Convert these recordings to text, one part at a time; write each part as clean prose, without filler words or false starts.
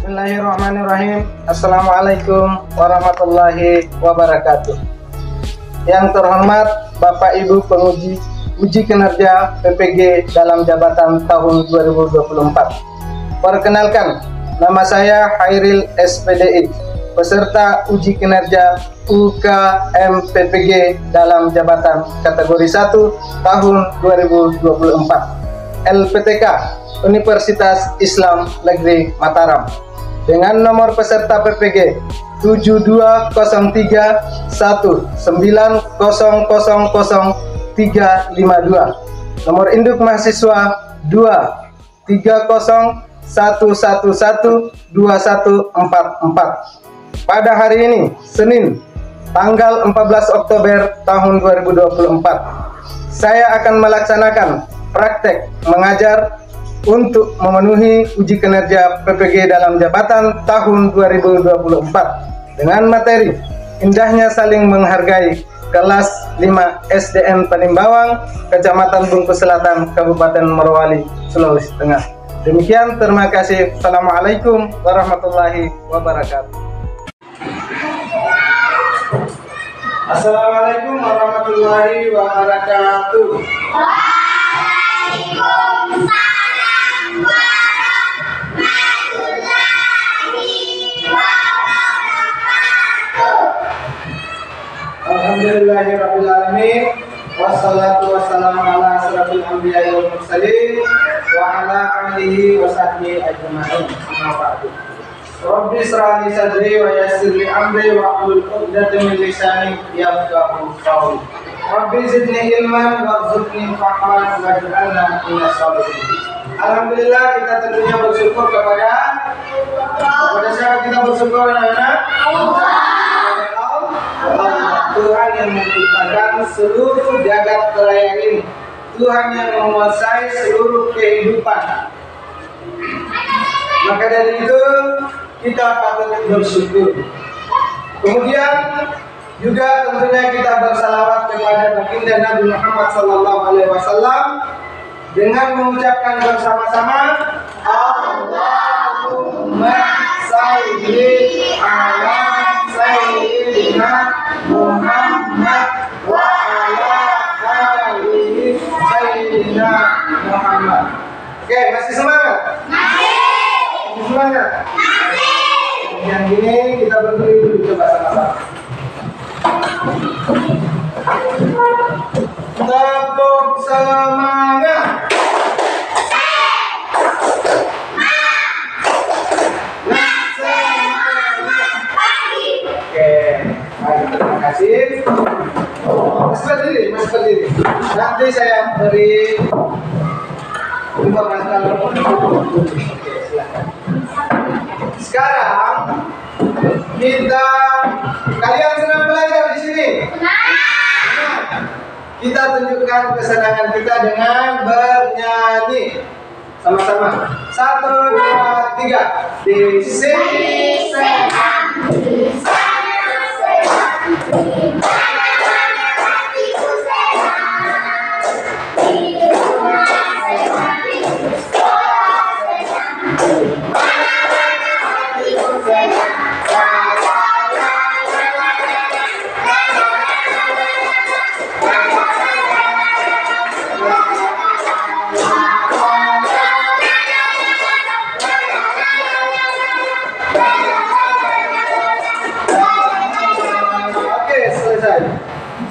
Bismillahirrahmanirrahim. Assalamualaikum warahmatullahi wabarakatuh. Yang terhormat Bapak Ibu penguji uji kinerja PPG dalam jabatan tahun 2024. Perkenalkan, nama saya Hairil SPDI, peserta uji kinerja UKM PPG dalam jabatan kategori 1 tahun 2024. LPTK Universitas Islam Negeri Mataram dengan nomor peserta PPG 720319000352, nomor induk mahasiswa 23011121144. Pada hari ini, Senin, tanggal 14 Oktober tahun 2024, saya akan melaksanakan praktek mengajar untuk memenuhi uji kinerja PPG dalam jabatan tahun 2024 dengan materi indahnya saling menghargai kelas 5 SDN Panimbawang, Kecamatan Bungkus Selatan, Kabupaten Morowali, Sulawesi Tengah. Demikian, terima kasih. Assalamualaikum warahmatullahi wabarakatuh. Assalamualaikum warahmatullahi wabarakatuh. Alhamdulillahirrabbilalamin, wassalatu wassalamu ala asrafil anbiya'i wal mursalin wa ala alihi wa sahbihi ajma'in. Amma ba'du. Rabbi israh li sadri wa yassir li amri wa hlul 'uqdatam min lisani yafqahu qawli. Rabbi zidni ilman warzuqni fahman waj'alna minas sholihin. Alhamdulillah, kita tentunya bersyukur kepada siapa kita bersyukur, anak-anak? Allah, Tuhan yang menciptakan seluruh jagat raya ini, Tuhan yang menguasai seluruh kehidupan. Maka dari itu kita patut bersyukur. Kemudian juga tentunya kita bersalawat kepada baginda Nabi Muhammad SAW dengan mengucapkan bersama-sama Allahumma sholli ala sayyidina Muhammad wa ala alihi sayyidina Muhammad. Oke, masih semangat? Masih semangat? Yang ini kita berdiri dulu, coba sama-sama. Tepuk semangat. Terima kasih. Mas berdiri. Nanti saya beri informasi kalau silakan. Sekarang kalian senang belajar di sini? Kita tunjukkan kesenangan kita dengan bernyanyi sama-sama. 1, 2, 3. Di sini senang, di sana senang, di mana hatiku senang, di rumah senang, di sekolah senang, di mana hatiku senang.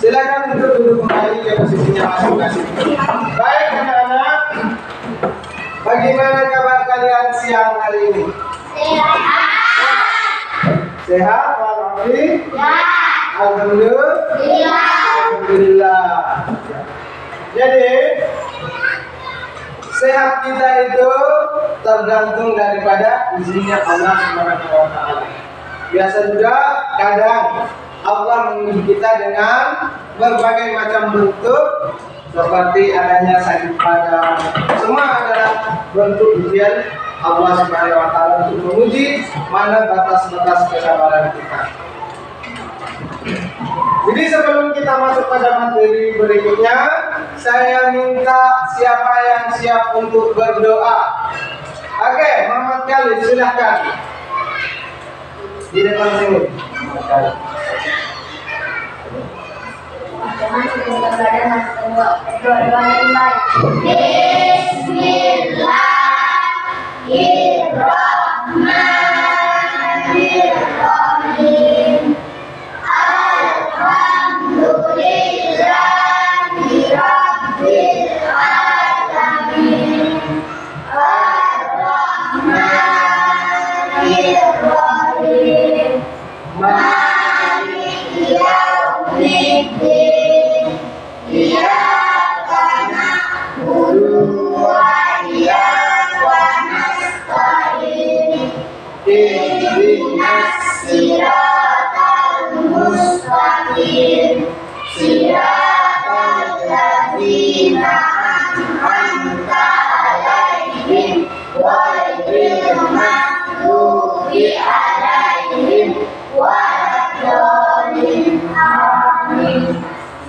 Silakan untuk duduk kembali ke posisinya masing-masing. Baik anak-anak, bagaimana kabar kalian siang hari ini? Sehat, walafiat. Alhamdulillah. Jadi sehat kita itu tergantung daripada izinnya Allah Subhanahu wa Ta'ala. Biasa juga kadang Allah menguji kita dengan berbagai macam bentuk, seperti adanya sakit pada. Semua adalah bentuk ujian Allah Subhanahu wa Ta'ala untuk menguji mana batas-batas kesabaran kita. Jadi sebelum kita masuk pada materi berikutnya, saya minta siapa yang siap untuk berdoa. Oke, Muhammad Khalid, silahkan. di depan sini. Bismillahirrahmanirrahim. Alhamdulillahirabbil alamin. Ar-Rahmanirrahim. Maliki yaumiddin. Iyyaka na'budu wa iyyaka nasta'in. Ihdinas siratal mustaqim. Siratal ladzina an'amta 'alaihim ghairil maghdubi 'alaihim waladdallin. Amin.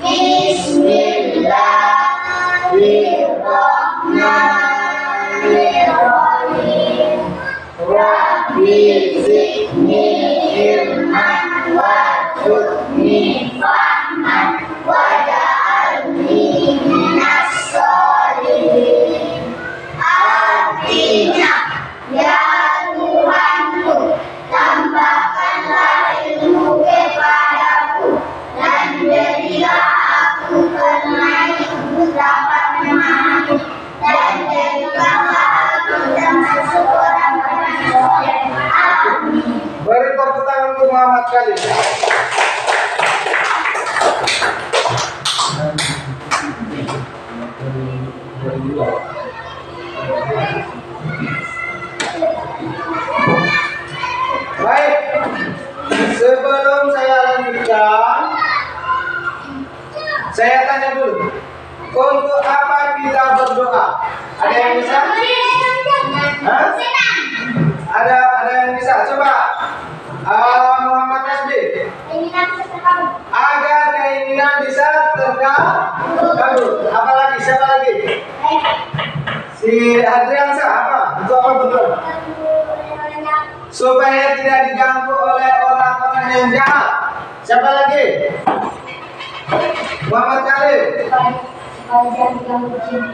Bismillahirrahmanirrahim. Rabbi zidni ilman warzuqni fahman waj'alni minas sholihin. Artinya, ya Tuhanku, tambahkanlah ilmu kepadaku dan jadilah aku penaik dapat memahami, dan jadikanlah aku termasuk orang-orang soleh. Amin. Beri tepuk tangan untuk Muhammad kali. Baik, sebelum saya lanjutkan, saya tanya dulu, untuk apa kita berdoa? Ada yang bisa? Hah? Ada yang bisa? Coba, Muhammad Nasbi. Agar keinginan bisa terkabul. Apalagi? Siapa lagi? Si Adriansa apa? Itu apa betul? Supaya tidak diganggu oleh orang-orang yang jahat. Siapa lagi? Muhammad Khalid.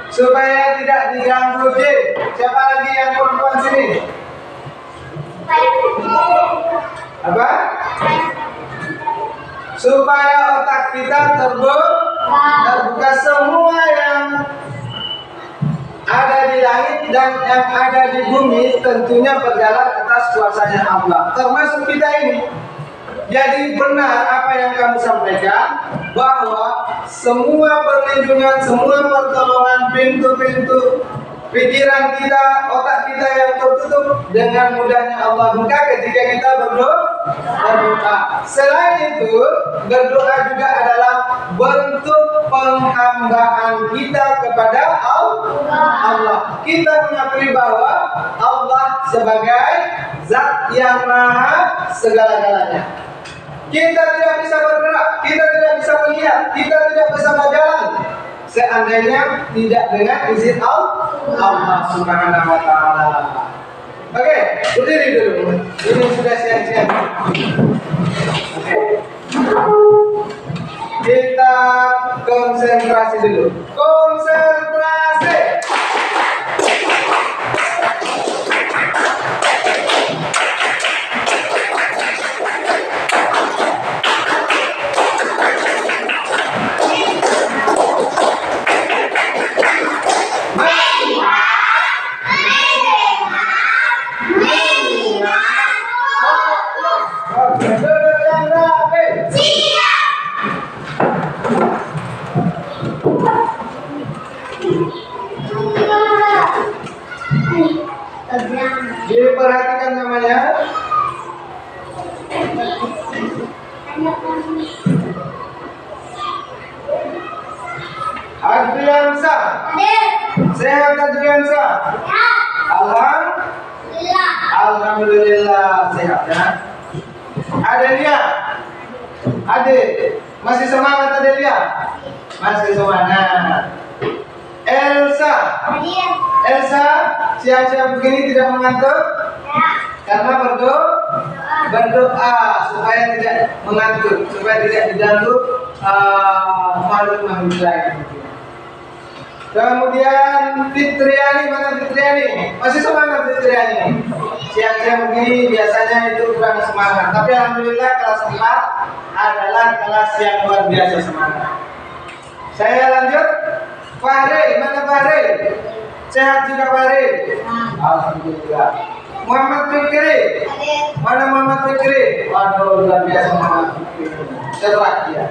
Supaya tidak diganggu jin. Siapa lagi yang perempuan sini? Apa? Supaya otak kita terbuka, semua yang ada di langit dan yang ada di bumi tentunya berjalan atas kuasanya Allah, termasuk kita ini. Jadi benar apa yang kamu sampaikan, bahwa semua perlindungan, semua pertolongan, pintu-pintu pikiran kita, otak kita yang tertutup, dengan mudahnya Allah buka ketika kita berdoa. Selain itu, berdoa juga adalah bentuk penghambaan kita kepada Allah. Kita mengakui bahwa Allah sebagai zat yang maha segala-galanya. Kita tidak bisa bergerak, kita tidak bisa melihat, kita tidak bisa berjalan seandainya tidak dengan izin Allah Subhanahu wa taala. Oke, berdiri dulu. Ini sudah siang-siang. Oke. Kita konsentrasi dulu. Konsentrasi. Diperhatikan namanya. Adriansa. Sehat Adriansa? Alhamdulillah. Alhamdulillah sehat ya. Adelia. Adik, masih semangat Adelia? Masih semangat. Elsa. Elsa, siang-siang begini tidak mengantuk? Ya. Karena berdoa. berdoa supaya tidak mengantuk, supaya tidak diganggu makhluk-makhluk lain. Kemudian Fitriani, mana Fitriani? Masih semangat Fitriani. Siang-siang begini biasanya itu kurang semangat, tapi alhamdulillah kelas 4 adalah kelas yang luar biasa semangat. Saya lanjut. Fahri, mana Fahri? Sehat juga Fahri? Alhamdulillah. Muhammad Fikri, mana Muhammad Fikri? Waduh, luar biasa Muhammad Fikri. Cerah dia.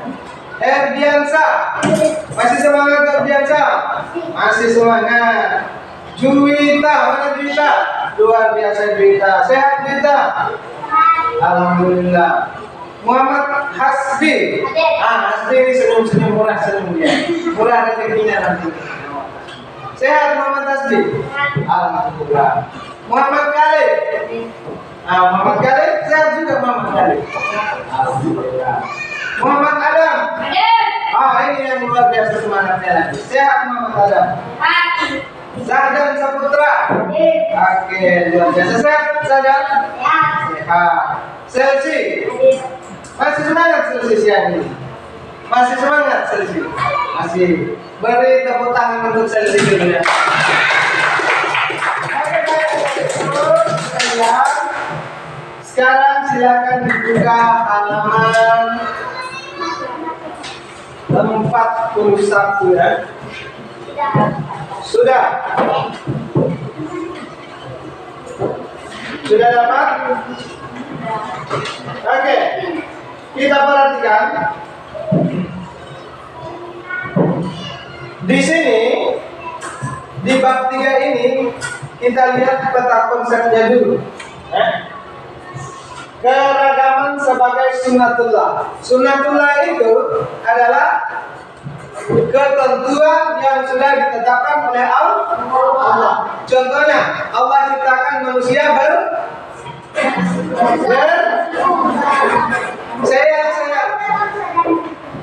Erdiansa, masih semangat Erdiansa? Masih semangat. Juwita, mana Juwita? Luar biasa Juwita. Sehat Juwita? Alhamdulillah. Muhammad Hasbi, Hasbi ini senyum-senyum murah senyum dia. Murah rezekinya nanti. Sehat Muhammad Hasbi? Alhamdulillah. Muhammad Khalid, Muhammad Khalid sehat juga Muhammad Khalid. Alhamdulillah. Muhammad Adam, ini yang luar biasa semangatnya lagi. Sehat Muhammad Adam. Zahdan Saputra, oke, luar biasa. Sehat Zahdan? Sehat. Selsi, masih semangat Selsi siang ini? Masih semangat Selsi? Masih. Beri tepuk tangan untuk Selsi dulu ya. Sekarang silakan dibuka halaman 41 ya. Sudah? Sudah dapat? Oke. Kita perhatikan. Di sini di bab 3 ini kita lihat peta konsepnya dulu. Keragaman sebagai sunnatullah. Sunnatullah itu adalah ketentuan yang sudah ditetapkan oleh Allah. Contohnya, Allah ciptakan manusia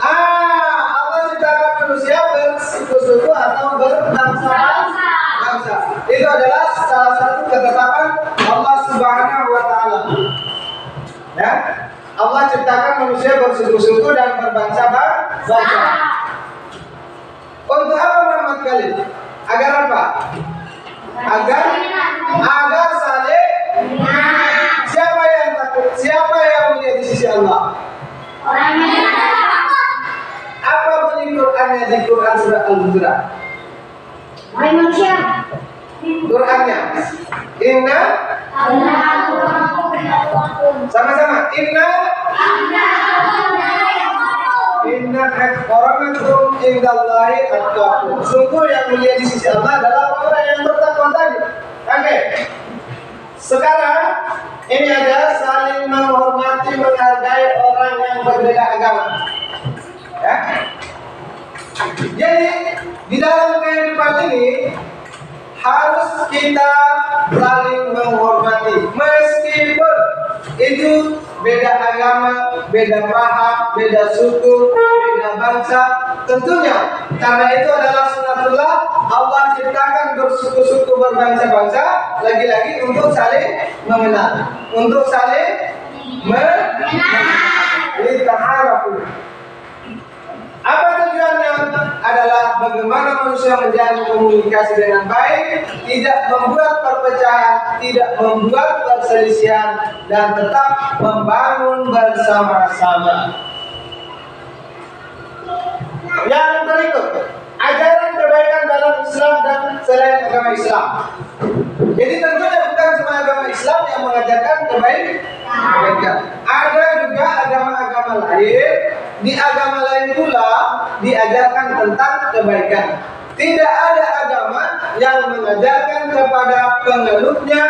Allah ciptakan manusia bersuku-suku atau berbangsa-bangsa. Itu adalah salah satu ketetapan Allah Subhanahu wa Ta'ala. Ya, Allah ciptakan manusia bersuku-suku dan berbangsa-bangsa. Untuk apa Muhammad Khalid? Agar apa? Agar saling. Siapa yang takut? Siapa yang mulia di sisi Allah? Apa bunyi Qur'annya di Quran surah Al-Hujurat? Qur'annya. Inna. Sama-sama. Inna akramakum indallahi atqakum. Sungguh yang mulia di sisi Allah adalah orang yang bertakwa tadi. Oke. Sekarang ini ada saling menghormati, menghargai orang yang berbeda agama. Ya. Jadi di dalam kehidupan ini harus kita saling menghormati, meskipun itu beda agama, beda paham, beda suku, beda bangsa. Tentunya karena itu adalah sunatullah, Allah ciptakan bersuku-suku, berbangsa-bangsa, lagi-lagi untuk saling mengenal, untuk saling mengenal. Apa tujuannya? Adalah bagaimana manusia menjalin komunikasi dengan baik, tidak membuat perpecahan, tidak membuat perselisihan, dan tetap membangun bersama-sama. Yang berikut, ajaran kebaikan dalam Islam dan selain agama Islam. Jadi tentunya bukan cuma agama Islam yang mengajarkan kebaikan. Ada juga agama-agama lain. Di agama lain pula diajarkan tentang kebaikan. Tidak ada agama yang mengajarkan kepada pengeluknya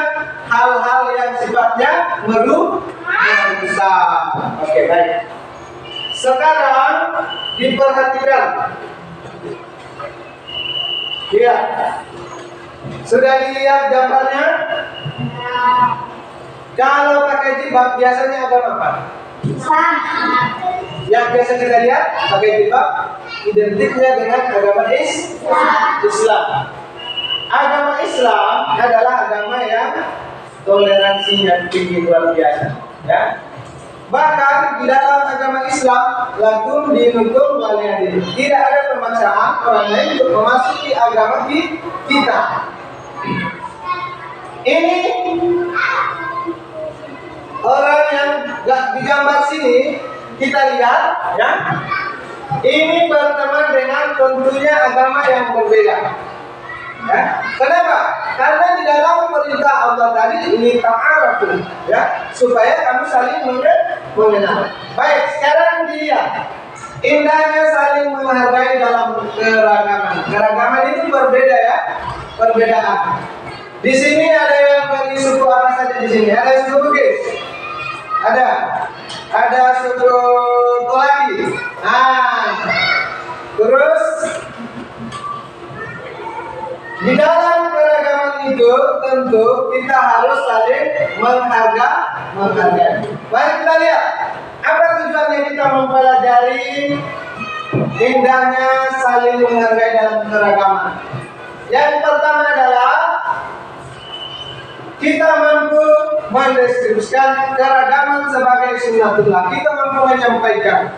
hal-hal yang sifatnya merusak. Oke, baik. Sekarang diperhatikan. Ya, sudah dilihat gambarnya? Kalau pakai jilbab biasanya agama apa? Yang biasa kita lihat pakai jilbab identiknya dengan agama Islam. Agama Islam adalah agama yang toleransinya tinggi luar biasa. Ya. Bahkan di dalam agama Islam, lakum dinukum waliyadin. Tidak ada pemaksaan orang lain untuk memasuki agama kita. Ini orang yang gak digambar sini, kita lihat, ya. Ini berteman dengan tentunya agama yang berbeda. Ya. Kenapa? Karena di dalam perintah Allah tadi ini ta'arafu, ya, supaya kami saling mengenal. Baik, sekarang dilihat indahnya saling menghargai dalam keragaman. Keragaman itu berbeda, ya, perbedaan. Di sini ada yang dari suku apa saja di sini? Ada suku Bugis, ada suku Tolaki. Nah, terus di dalam keragaman itu tentu kita harus saling menghargai. Mari kita lihat apa tujuannya kita mempelajari indahnya saling menghargai dalam keragaman. Yang pertama adalah kita mampu mendistribusikan keragaman sebagai sunnatullah. Kita mampu menyampaikan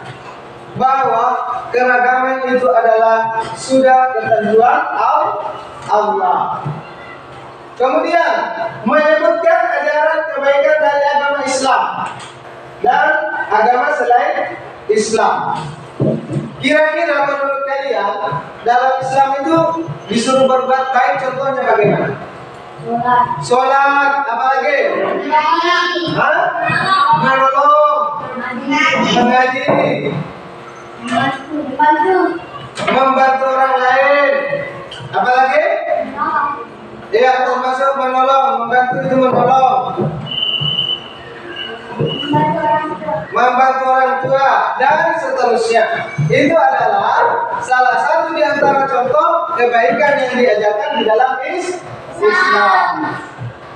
bahwa keragaman itu adalah sudah ketentuan Allah. Kemudian menyebutkan ajaran kebaikan dari agama Islam dan agama selain Islam. Kira-kira menurut kalian dalam Islam itu disuruh berbuat baik, contohnya bagaimana? Sholat, apa lagi? Menolong, mengaji, membantu orang lain, apa lagi? Ya, termasuk menolong, membantu itu menolong, membantu orang tua dan seterusnya. Itu adalah salah satu di antara contoh kebaikan yang diajarkan di dalam Islam.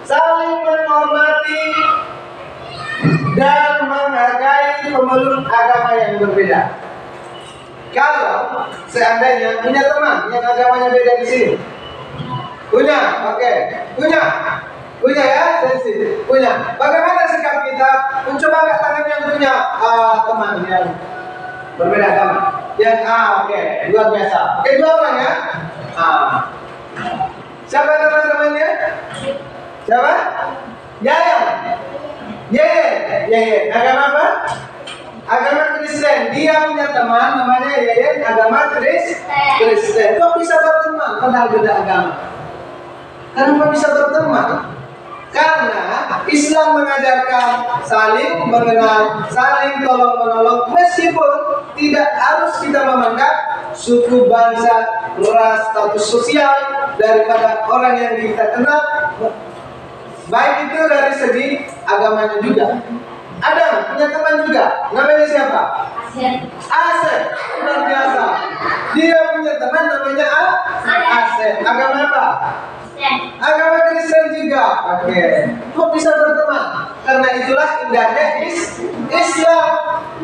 Saling menghormati dan menghargai pemeluk agama yang berbeda. Kalau seandainya punya teman yang agamanya beda di sini, punya, oke, punya ya, dari sini, punya. Bagaimana sikap kita? Mencoba nggak tangan yang punya teman yang berbeda agama? Yang oke, luar biasa. Oke, dua orang ya. Siapa teman-temannya? Siapa? Yaya. Agama apa? Agama Kristen. Dia punya teman namanya Yaya, agama Kristen. Kok bisa berteman padahal beda agama? Kenapa bisa berteman? Karena Islam mengajarkan saling mengenal, saling tolong-menolong, meskipun tidak harus kita memandang suku, bangsa, ras, status sosial daripada orang yang kita kenal. Baik itu dari segi agamanya juga. Adam punya teman juga, namanya siapa? Asep. Luar biasa. Dia punya teman namanya Asep. Agama apa? Agama Kristen juga. Oke. Kok bisa berteman? Karena itulah indahnya Islam.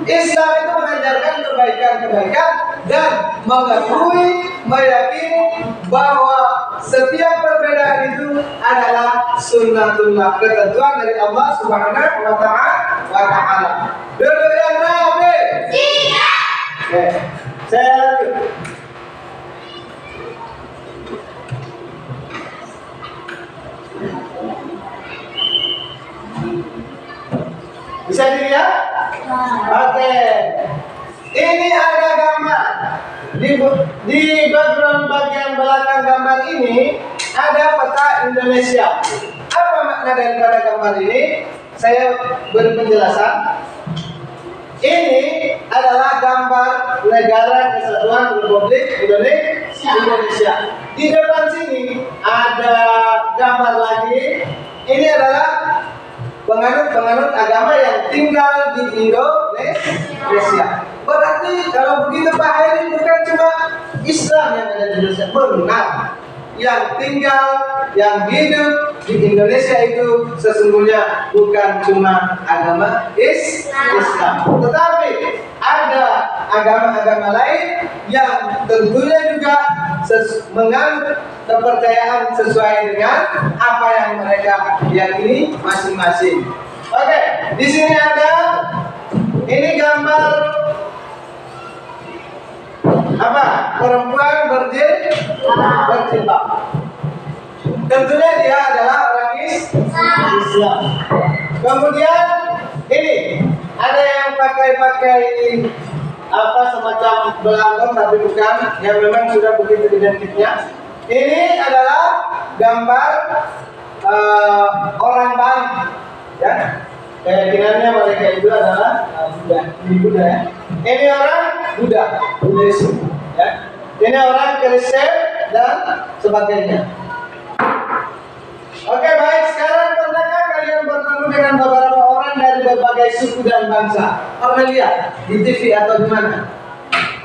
Islam itu mengajarkan kebaikan-kebaikan dan mengakui, meyakini bahwa setiap perbedaan itu adalah sunnatullah, ketentuan dari Allah Subhanahu wa Ta'ala. Dulu yang rapi. Siap. Oke. Saya lanjut. Bisa dilihat? Oke. Ini ada gambar. Di background bagian belakang gambar ini ada peta Indonesia. Apa makna daripada gambar ini? Saya beri penjelasan. Ini adalah gambar Negara Kesatuan Republik Indonesia. Di depan sini ada gambar lagi. Ini adalah penganut agama yang tinggal di Indonesia. Berarti kalau begitu Pak Heri bukan cuma Islam yang ada di Indonesia, benar. Yang tinggal, yang hidup di Indonesia itu sesungguhnya bukan cuma agama Islam, tetapi ada agama-agama lain yang tentunya juga menganut kepercayaan sesuai dengan apa yang mereka yakini masing-masing. Oke, di sini ada ini gambar apa? Perempuan berjilbab. Tentunya dia adalah orang Islam. Kemudian ini ada yang pakai apa semacam belangkon tapi bukan, yang memang sudah begitu identiknya. Ini adalah gambar orang Bali, ya. Keyakinannya mereka itu adalah Buddha, ya. Ini orang Buddhisme, ya. Ini orang Kristen dan sebagainya. Oke, baik. Sekarang pernahkah kalian bertemu dengan beberapa orang dari berbagai suku dan bangsa? Pernah lihat di TV atau di mana?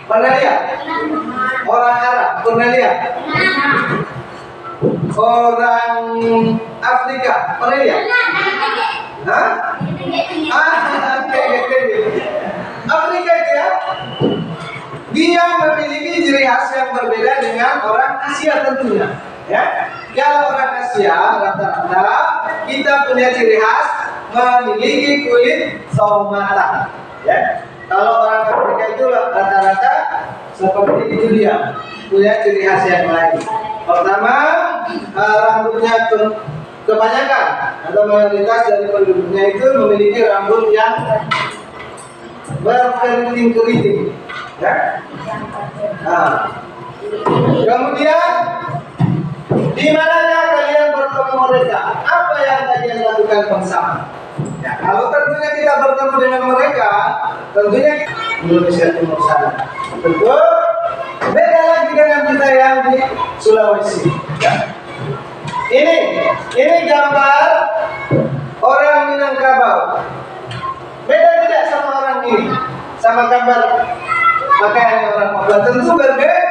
Pernah lihat? Orang Arab, pernah lihat? Orang Afrika, pernah lihat? Hah? Afrika itu ya, dia memiliki ciri khas yang berbeda dengan orang Asia tentunya. Ya, kalau orang Asia rata-rata kita punya ciri khas memiliki kulit sawo matang. Ya, kalau orang Afrika itu rata-rata seperti itu, dia punya ciri khas yang lain. Pertama, rambutnya kebanyakan atau mayoritas dari penduduknya itu memiliki rambut yang berkeriting-keriting, ya. Nah, kemudian di manakah kalian bertemu mereka? Apa yang kalian lakukan bersama? Ya, kalau tentunya kita bertemu dengan mereka, tentunya Indonesia Timur sana. Tentu beda lagi dengan kita yang di Sulawesi. Ya. Ini gambar orang Minangkabau. Beda tidak sama orang ini, sama gambar pakaian orang Papua. Tentu berbeda.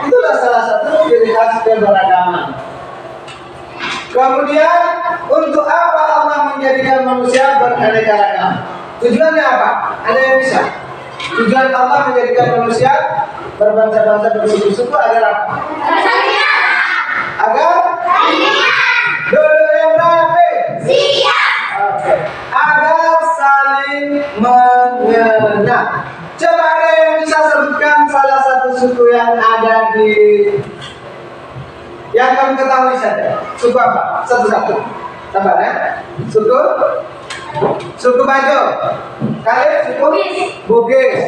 Itulah salah satu ciri khas keberagaman. Kemudian, untuk apa Allah menjadikan manusia beraneka ragam? Tujuannya apa? Ada yang bisa? Tujuan Allah menjadikan manusia berbangsa-bangsa bersuku-suku agar apa? Agar dulu yang rapi. Okay. Agar saling mengenal. Coba ada yang bisa sebutkan salah satu suku yang ada di yang kamu ketahui saja. Suku apa? Satu-satu. Sabar ya. Suku Bajo. Kalian suku Bugis.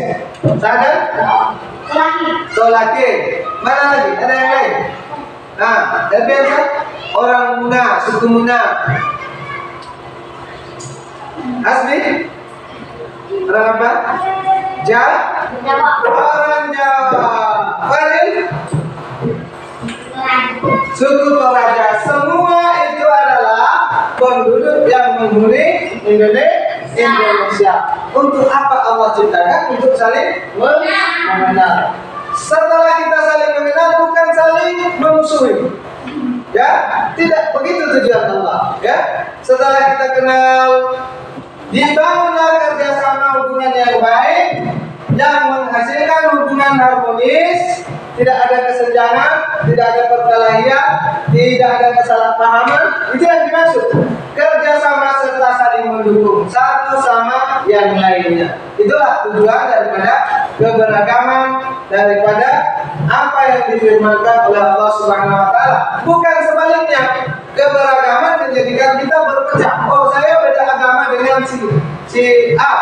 Sadar? Solaki. Mana lagi? Ada yang lain? Nah, dan biasa orang Muna, suku Muna. Asli? Orang apa? Orang Jawa. Faril? Suku Toraja. Semua itu adalah penduduk yang menghuni Indonesia. Untuk apa Allah ciptakan? Untuk saling mengenal. Setelah kita saling mengenal, bukan saling memusuhi. Ya, tidak begitu tujuan Allah. Ya, setelah kita kenal, dibangunlah kerjasama hubungan yang baik yang menghasilkan hubungan harmonis. Tidak ada kesenjangan, tidak ada perkelahian, tidak ada kesalahpahaman. Itu yang dimaksud kerjasama serta saling mendukung satu sama yang lainnya. Itulah tujuan daripada keberagaman, daripada apa yang difirmankan oleh Allah Subhanahu Wa Taala. Bukan sebaliknya, keberagaman menjadikan kita berpecah. Oh, saya beda agama dengan si A.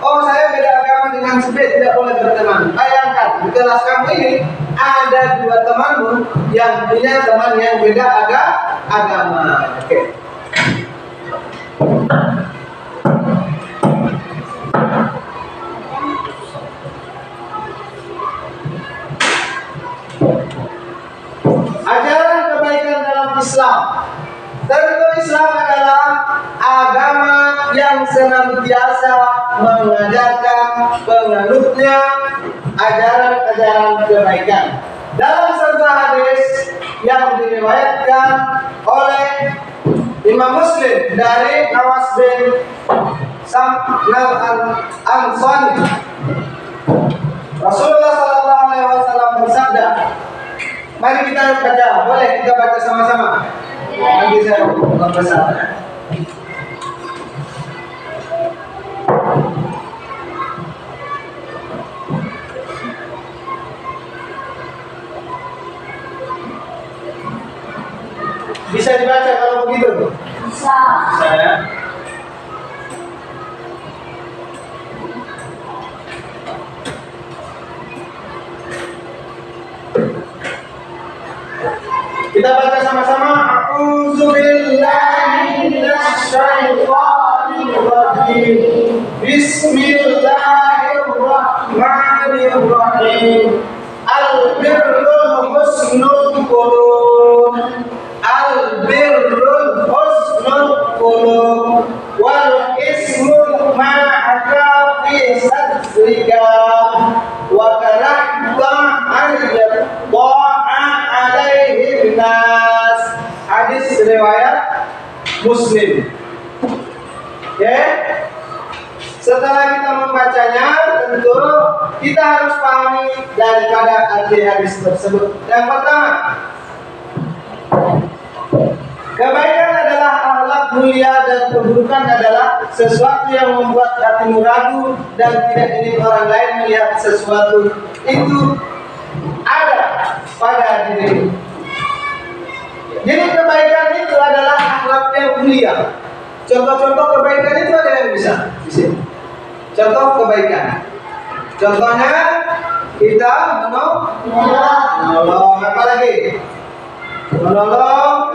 Oh, saya beda agama dengan si B, tidak boleh berteman. Bayangkan di kelas kamu ini ada dua temanmu yang punya teman yang beda agama. Oke. Ajaran kebaikan dalam Islam. Tentu Islam adalah agama yang senantiasa mengajarkan penganutnya ajaran-ajaran kebaikan. Dalam satu hadis yang diriwayatkan oleh Imam Muslim dari Nawas bin Sam'al al-Ansari, Rasulullah SAW bersabda, mari kita baca, boleh kita baca sama-sama. Nanti saya membaca. Saya. Kita baca sama-sama. A'udzubillahi minasyaitonir rajim. Bismillahirrahmanirrahim. Al-birrul husnul qulub. Al-birrul husnul qulub. Wal ismul ma'aka fi sadrika. Wa karahta ayyadda'a alaihi nas. Hadis riwayat Muslim. Oke. Setelah kita membacanya, tentu kita harus pahami daripada arti hadis tersebut. Yang pertama, kebaikan adalah akhlak mulia dan keburukan adalah sesuatu yang membuat hatimu ragu dan tidak ingin orang lain melihat sesuatu itu ada pada dirimu. Jadi kebaikan itu adalah akhlak yang mulia. Contoh-contoh kebaikan itu ada yang bisa di sini. Contoh kebaikan. Contohnya kita menolong, apa lagi? Menolong,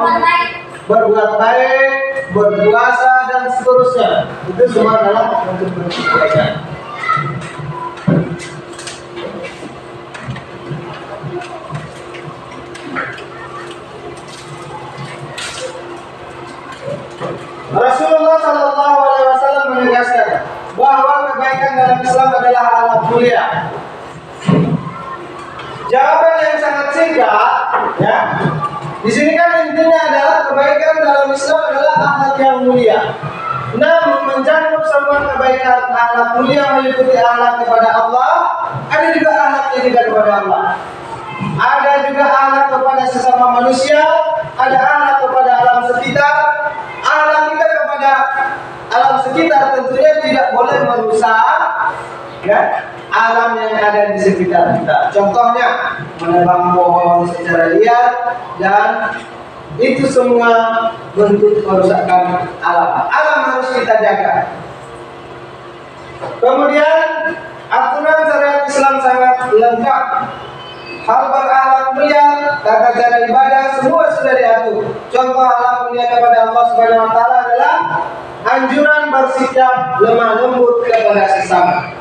berbuat baik, berpuasa dan seterusnya. Itu semua adalah bentuk kebaikan. Rasulullah Shallallahu Alaihi Wasallam menegaskan bahwa kebaikan dalam Islam adalah akhlak mulia. Jawaban yang sangat singkat, ya. Di sini kan intinya adalah kebaikan dalam Islam adalah akhlak yang mulia. Namun mencakup semua kebaikan akhlak mulia meliputi akhlak kepada Allah, ada juga akhlak yang tidak kepada Allah. Ada juga akhlak kepada sesama manusia, ada akhlak kepada alam sekitar. Akhlak kita kepada alam sekitar tentunya tidak boleh merusak, ya, alam yang ada di sekitar kita. Contohnya menebang pohon secara liar, dan itu semua bentuk kerusakan alam. Alam harus kita jaga. Kemudian aturan syariat Islam sangat lengkap. Hal berakhlak mulia, tata cara ibadah, semua sudah diatur. Contoh akhlak mulia kepada Allah Subhanahu wa taala adalah anjuran bersikap lemah lembut kepada sesama.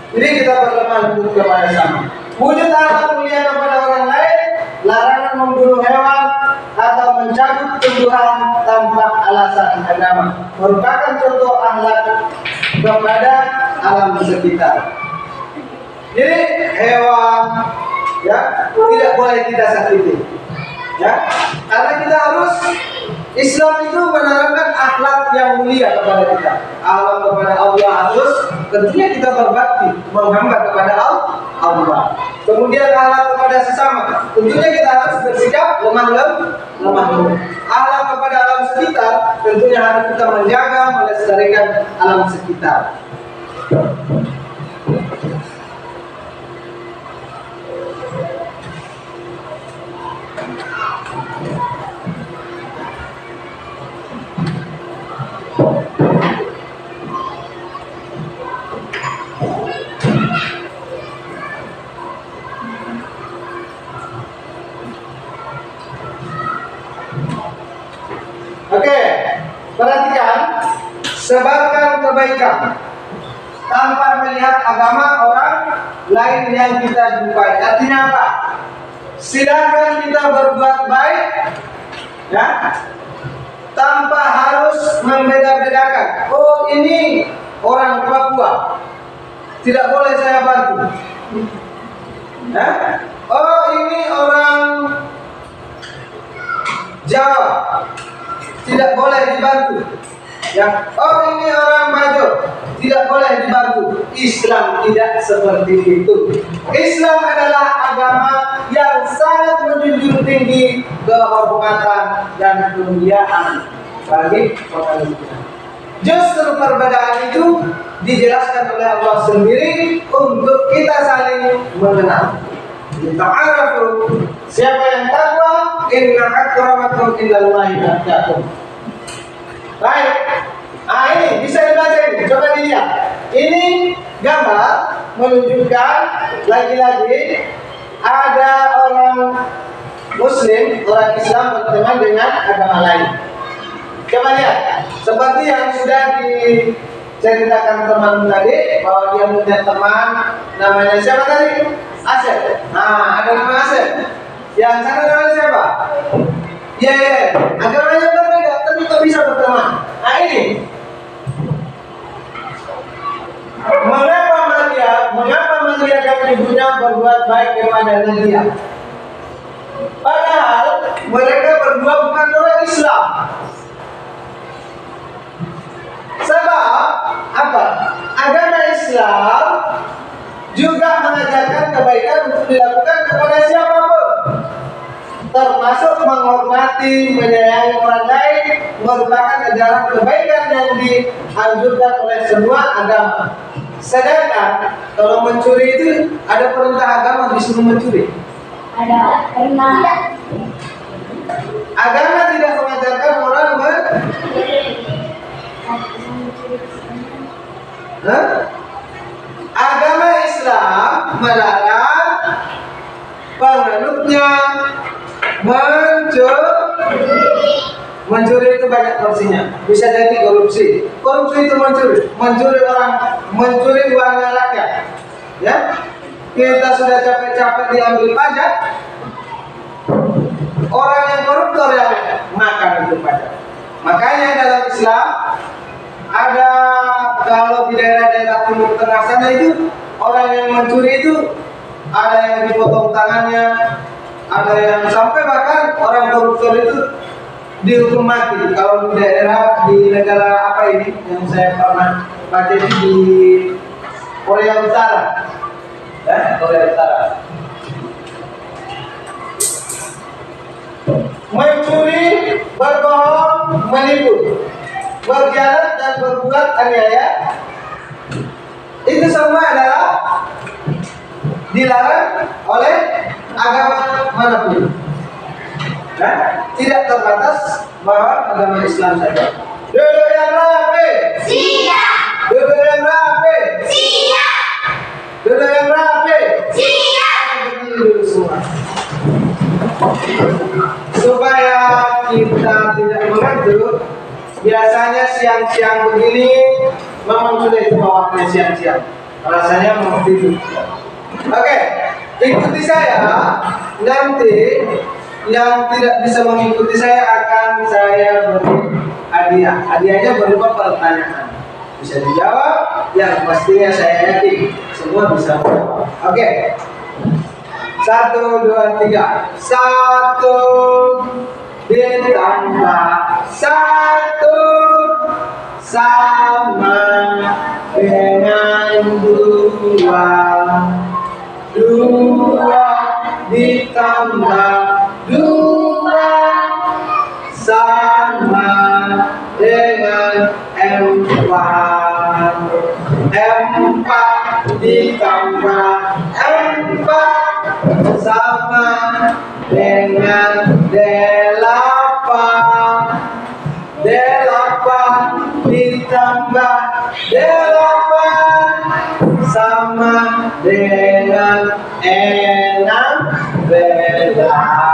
Jadi kita berlemah lembut kepada sesama. Wujud akhlak mulia kepada orang lain, larangan membunuh hewan atau mencabut tumbuhan tanpa alasan agama, merupakan contoh akhlak kepada alam sekitar. Jadi hewan, ya, tidak boleh kita sakiti, ya, karena kita harus, Islam itu menerapkan akhlak yang mulia kepada kita. Akhlak kepada Allah harus, tentunya kita berbakti, menghamba kepada Allah. Kemudian akhlak kepada sesama, tentunya kita harus bersikap lemah lembut. Akhlak kepada alam sekitar, tentunya harus kita menjaga, melestarikan alam sekitar. Oke, perhatikan, sebarkan kebaikan tanpa melihat agama orang lain yang kita jumpai. Artinya apa? Silakan kita berbuat baik, ya, tanpa harus membeda-bedakan. Oh, ini orang Papua, tidak boleh saya bantu. Ya? Oh, ini orang Jawa, tidak boleh dibantu. Ya, oh ini orang Bajo, tidak boleh dibantu. Islam tidak seperti itu. Islam adalah agama yang sangat menjunjung tinggi kehormatan dan kemuliaan bagi orang Islam. Justru perbedaan itu dijelaskan oleh Allah sendiri untuk kita saling mengenal. Ta'arafu, siapa yang takwa, inna akramakum indallahi atqakum. Baik. Nah ini bisa dibaca ini. Coba dilihat. Ini gambar menunjukkan lagi-lagi ada orang Muslim, orang Islam berteman dengan agama lain. Coba lihat. Seperti yang sudah diceritakan teman tadi bahwa dia punya teman namanya siapa tadi? Asep. Nah, ada nama Asep. Yang sana namanya siapa? Iya. Agamanya berbeda, tapi kok bisa berteman? Nah ini. Mengapa Maria dan ibunya berbuat baik kepada Nadia? Padahal mereka berdua bukan orang Islam. Sebab apa? Agama Islam juga mengajarkan kebaikan untuk dilakukan kepada siapapun, termasuk menghormati, menyayangi orang lain, merupakan ajaran kebaikan yang dianjurkan oleh semua agama. Sedangkan kalau mencuri itu ada perintah agama disuruh mencuri. Ada perintah. Agama tidak mengajarkan orang Agama Islam melarang penganutnya mencuri itu banyak porsinya. Bisa jadi korupsi. Korupsi itu mencuri uangnya rakyat. Ya, kita sudah capek-capek diambil pajak. Orang yang koruptor yang makan itu pajak. Makanya dalam Islam ada, kalau di daerah-daerah Timur Tengah sana itu orang yang mencuri itu ada yang dipotong tangannya, ada yang sampai bahkan orang koruptor itu dihukum mati. Kalau di daerah di negara apa ini yang saya pernah baca itu di Korea Utara, ya, Korea Utara. Mencuri, berbohong, menipu, berkhianat dan berbuat aniaya, itu semua adalah dilarang oleh agama manapun. Nah, tidak terbatas bahwa agama Islam saja. Duduk yang rapi. Siap. Duduk yang rapi. Siap. Duduk yang rapi. Siap. Duduk semua. Supaya kita tidak mengantuk, biasanya siang-siang begini memang sudah itu waktunya siang-siang. Rasanya mau tidur. Oke, ikuti saya. Nanti yang tidak bisa mengikuti saya akan saya beri hadiah. Hadiahnya berupa pertanyaan. Bisa dijawab, yang pastinya saya yakin semua bisa menjawab. Oke. 1, 2, 3. 1 ditambah 1 sama dengan 2. 2 ditambah 2 sama dengan 4. 4 ditambah 4 sama dengan 8. 8 ditambah 8 sama dengan 16.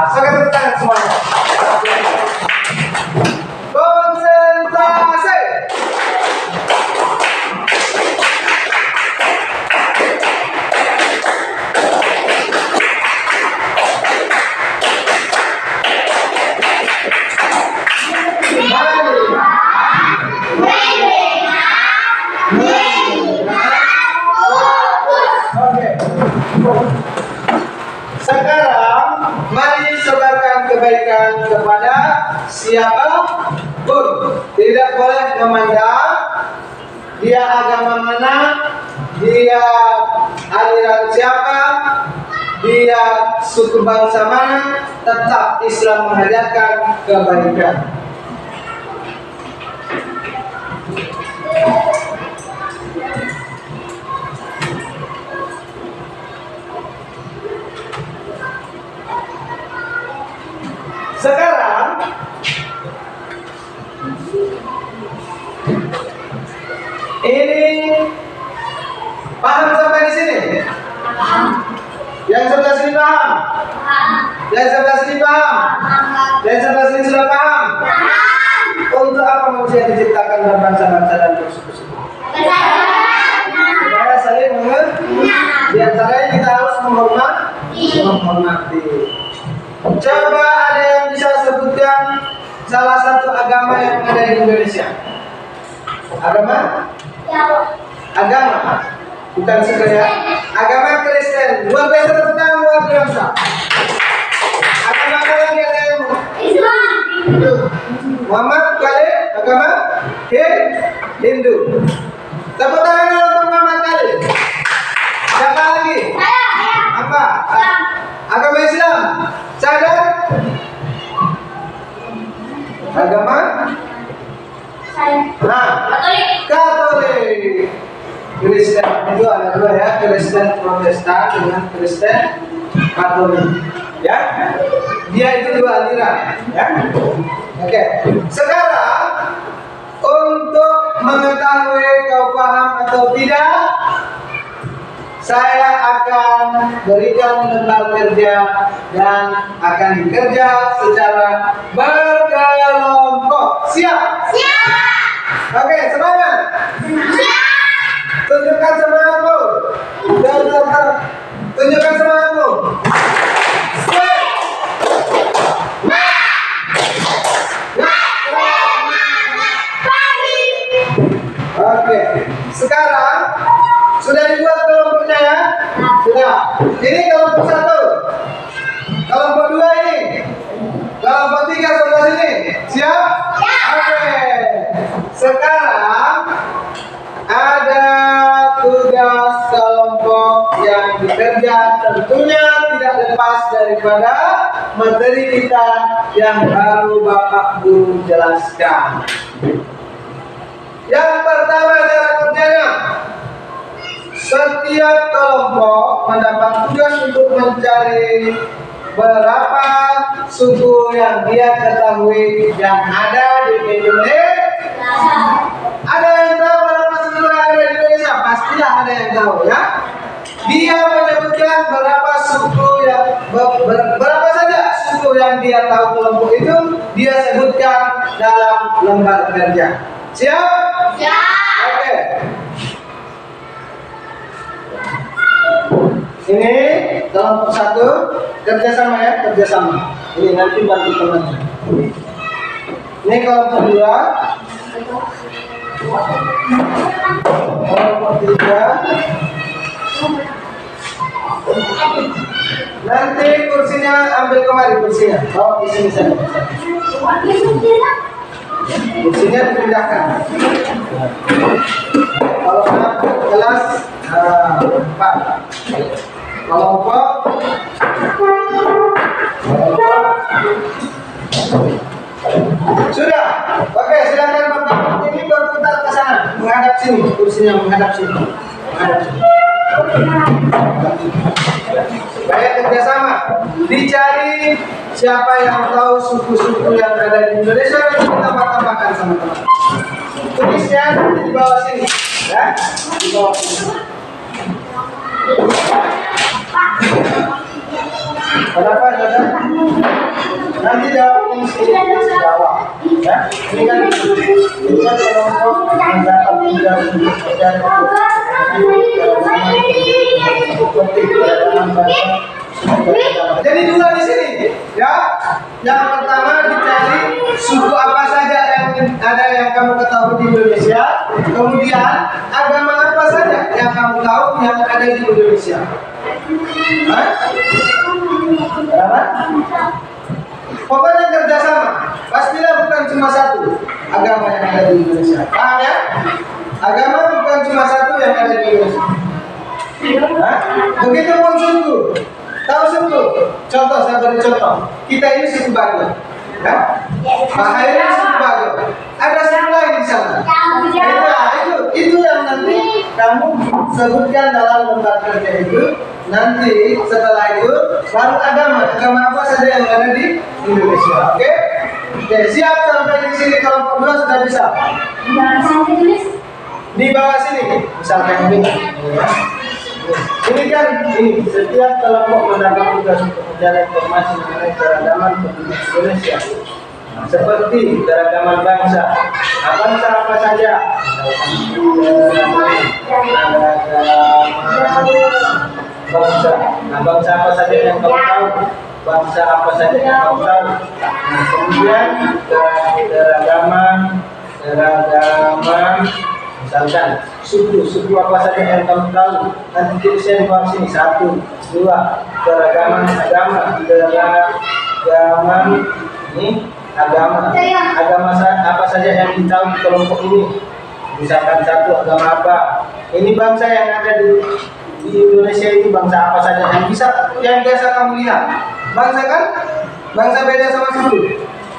Oke, tepuk tangan semuanya. Konsentrasi. Sekarang mari sebarkan kebaikan kepada siapapun. Tidak boleh memandang dia agama mana, dia aliran siapa, dia suku bangsa mana. Tetap Islam mengajarkan kebaikan. Sekarang Ini paham sampai di sini? Yang sebelah sini paham? Yang sebelah sini paham? Yang sebelah sini sudah paham? Untuk apa manusia diciptakan berbangsa-bangsa dan bersuku-suku? Supaya saling mengerti. Di antaranya kita harus menghormati. Coba ada yang bisa sebutkan salah satu agama yang ada di Indonesia? Agama? Bukan sekedar agama Kristen. Luar biasa, tepuk tangan luar biasa. Agama kalian yang Islam. Muhammad kalian agama Hindu. Tepuk tangan untuk Muhammad kalian. Siapa lagi? Apa? Agama Islam. Saya agama Katolik. Kristen itu ada dua ya, Kristen Protestan dengan Kristen Katolik. Ya, dia itu dua aliran. Ya, oke. Sekarang untuk mengetahui kau paham atau tidak, saya akan berikan lembar kerja dan akan dikerja secara berkelompok. Siap? Siap. Oke, semangat. Siap. Tunjukkan semangatmu. Tunjukkan semangatmu. Oke, sekarang sudah dibuat kelompoknya ya? Sudah. Ini kelompok satu. Kelompok dua ini. Kelompok tiga sebelah sini. Siap? Oke. Sekarang ada tugas kelompok yang dikerja, tentunya tidak lepas daripada materi kita yang baru Bapak Guru jelaskan. Yang pertama cara kerjanya, setiap kelompok mendapat tugas untuk mencari berapa suku yang dia ketahui yang ada di Indonesia. Ada yang tahu berapa suku yang ada di Indonesia? Pastilah ada yang tahu ya. Dia menyebutkan berapa suku yang berapa saja suku yang dia tahu kelompok itu dia sebutkan dalam lembar kerja. Siap? Siap. Oke. Ini kelompok satu kerjasama ya, kerjasama. Ini nanti bantu temannya. Ini kelompok dua. Kelompok tiga. Nanti kursinya ambil kemari kursinya. Bawa di sini saja. Kursinya dipindahkan. Kalau kelas 4. Kelompok sudah. Oke, silakan Bapak. Ini berputar ke sana, menghadap sini. Kursinya menghadap sini. Menghadap sini. Supaya kerjasama. Dicari siapa yang tahu suku-suku yang ada di Indonesia dan kita tambahkan sama-sama. Tulisnya di bawah sini, ya, di bawah sini. Kenapa ada? Nanti jawab yang sedikit jawab, ya. Ini kan kelompok mendapat tugas untuk mencari jadi dua di sini, ya. Yang pertama dicari suku apa saja yang ada yang kamu ketahui di Indonesia. Kemudian agama apa saja yang kamu tahu yang ada di Indonesia. Hah? Pokoknya kerjasama. Pastilah bukan cuma satu agama yang ada di Indonesia. Paham ya? Agama bukan cuma satu yang ada di Indonesia. Hah? Begitupun suku. Tahu suku? Contoh, saya beri contoh. Kita ini suku Bago. Ya? Bahaya ini suku Bago. Ada suku lain di sana. Itu yang nanti kamu sebutkan dalam lembar kerja itu. Nanti setelah itu baru agama apa saja yang ada di Indonesia. Oke? Oke, siap sampai di sini kelompok 2 sudah bisa. Di bawah sini, misalkan ini. Ini kan ini setiap kelompok mendapat tugas untuk mencari informasi mengenai keragaman penduduk Indonesia. Seperti keragaman bangsa. Bangsa apa saja? Bangsa. Bangsa apa saja yang kamu tahu? Bangsa apa saja yang kamu tahu? Kemudian keragaman, misalkan suku apa saja yang kamu tahu? Nanti tulisnya di bawah sini 1, 2, keragaman agama, ini agama apa saja yang ditahu di kelompok ini. Misalkan 1 agama apa? Ini bangsa yang ada di Indonesia itu bangsa apa saja yang biasa kamu lihat. Bangsa kan? Bangsa beda sama suku.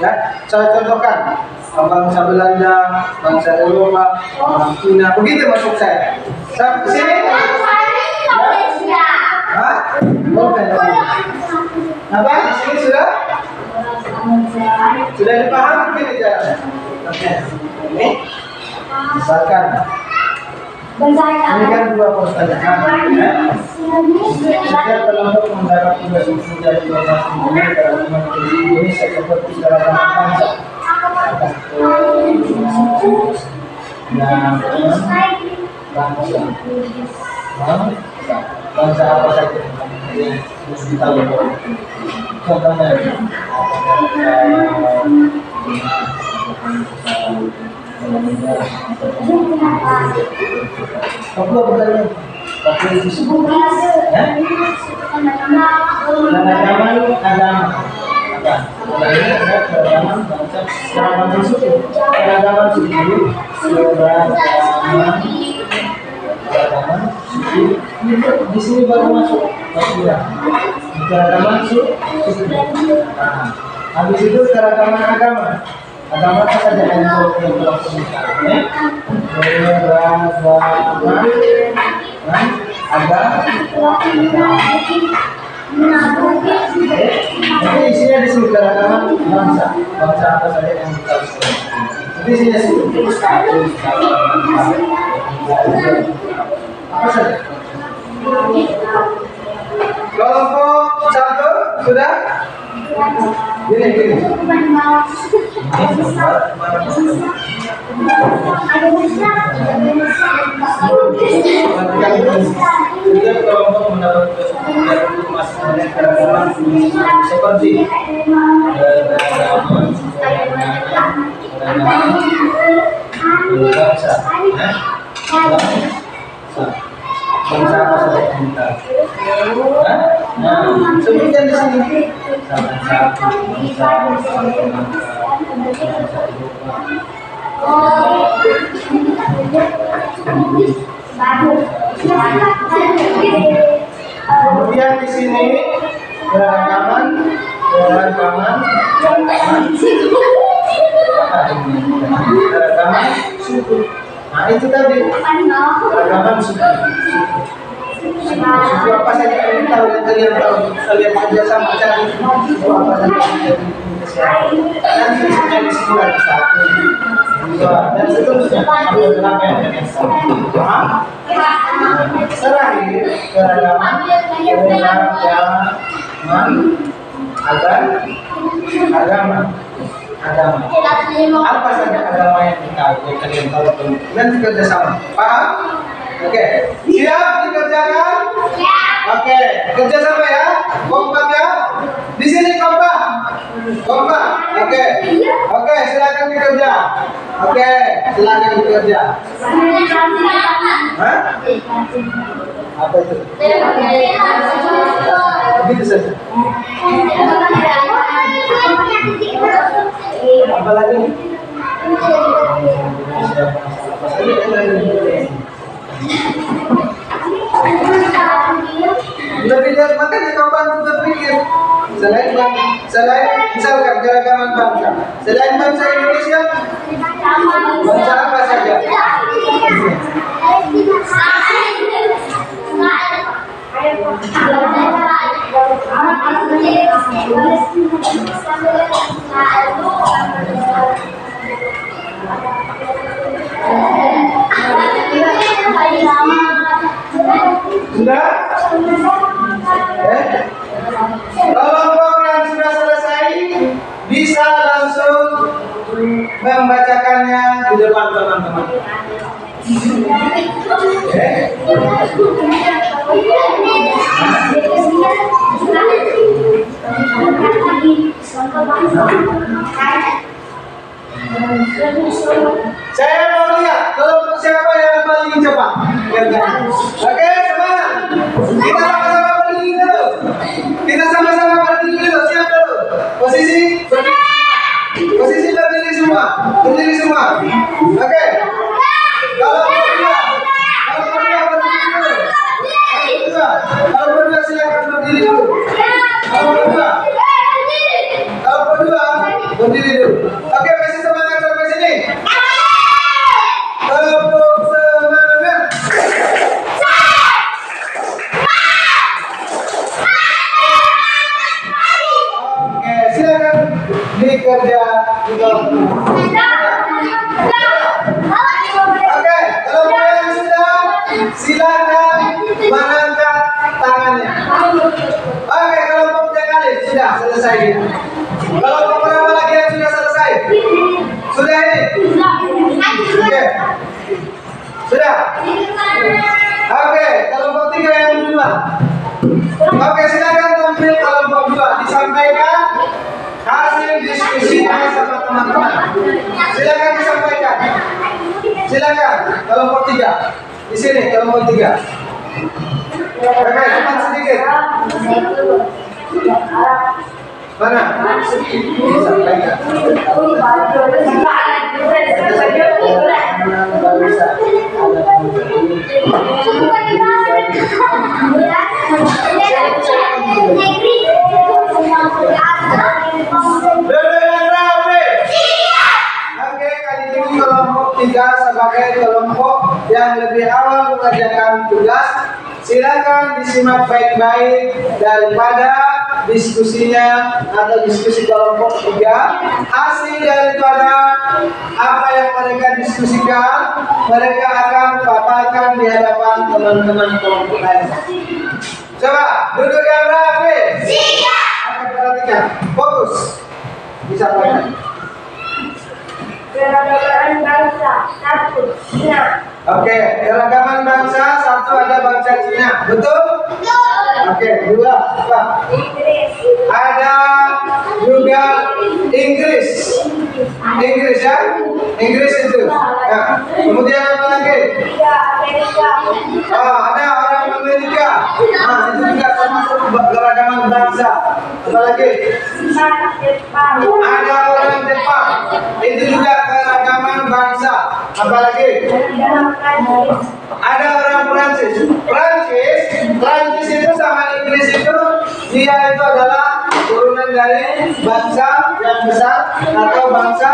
Ya, saya contohkan bangsa Belanda, bangsa Eropa, bangsa Cina. Begitu maksud saya. Sampai sini? Ya? Hah? Bukan. Apa? Di sini sudah? Sudah dipahami begini caranya? Oke. Ini misalkan ini kan 2 pertanyaan, ya. Setiap kelompok mendapat tugas untuk mencari informasi mengenai keragaman penduduk Indonesia seperti keragaman bangsa, bangsa apa saja yang harus ditahu. Contohnya, Papua bukan Papua itu suku. Keragaman agama. Apa? Keragaman bangsa, keragaman suku, keragaman suku, keragaman suku. Di sini baru masuk keragaman suku. Habis itu keragaman agama. Agama apa saja yang telah komunikasi? Jadi isinya di sini keragaman bangsa apa saja yang kita bisa. Jadi isinya apa saja? Kelompok 1 sudah? Gini. Setiap kelompok mendapat keragaman seperti bangsa, bangsa apa saja yang kita? Sebutkan di sini. Kemudian di sini keragaman suku. Nah itu tadi keragaman suku. Suku apa saja yang tahu yang kalian tahu, kalian kerja sama cari suku apa saja dan isinya di sini lagi 1, 2 dan seterusnya. Ada berapa yang kalian tahu? Terakhir keragaman agama. Apa saja agama yang kalian tahu dan bekerja sama. Paham? Oke, siap dikerjakan? Oke, kerja sama ya, kompak ya. Di sini kompak. Oke, silakan bekerja. Oke, silakan bekerja. Hah? Apa itu? Begitu saja. Apa lagi? Lebih dari makanya kau bantu berpikir. Selain misalkan keragaman bangsa, selain bangsa Indonesia, bangsa apa saja? Sudah? Kelompok yang sudah selesai bisa langsung membacakannya di depan teman-teman. Saya mau lihat kelompok siapa yang paling cepat. Oke, semangat. Kita sama-sama berdiri dulu. Kita sama-sama berdiri dulu. Siap dulu. Posisi berdiri semua. Berdiri semua. Oke. Kalau berdua silakan berdiri dulu. Kalau berdua berdiri dulu. Oke, masih semangat sampai sini. Kelompok semangat. Oke, silakan dikerja di kelompok. Oke, kalau yang sudah silakan mengangkat tangannya. Oke, kelompok yang kali sudah selesai. Kelompok berapa lagi yang sudah selesai? Sudah ini? Oke. Sudah? Oke, kelompok 3 yang kedua. Oke, silakan tampil kelompok 2. Disampaikan hasil diskusinya sama teman-teman. Silakan disampaikan. Silakan kelompok 3. Di sini kelompok 3. Oke, cepat sedikit. Mana? Disampaikan. Oke, kali ini kelompok 3 sebagai kelompok yang lebih awal mengerjakan tugas. Silakan disimak baik-baik daripada diskusinya atau diskusi kelompok 3. Hasil daripada apa yang mereka diskusikan, mereka akan paparkan di hadapan teman-teman kelompok lain. Coba duduk yang rapi. Siap. Oke, perhatikan, fokus. Disampaikan. Keragaman bangsa 1 Cina. Oke, keragaman bangsa 1 ada bangsa Cina, betul? Oke, 2 apa? Inggris. Ada juga Inggris. Inggris ya? Inggris itu. Nah, kemudian apa lagi? 3 Amerika. Oh, ada orang Amerika. Nah, itu juga termasuk keragaman bangsa. Apa lagi? 4 Jepang. Ada orang Jepang. Itu juga keragaman bangsa. Apa lagi? Ada orang Prancis. Prancis itu sama Inggris itu dia itu adalah turunan dari bangsa yang besar atau bangsa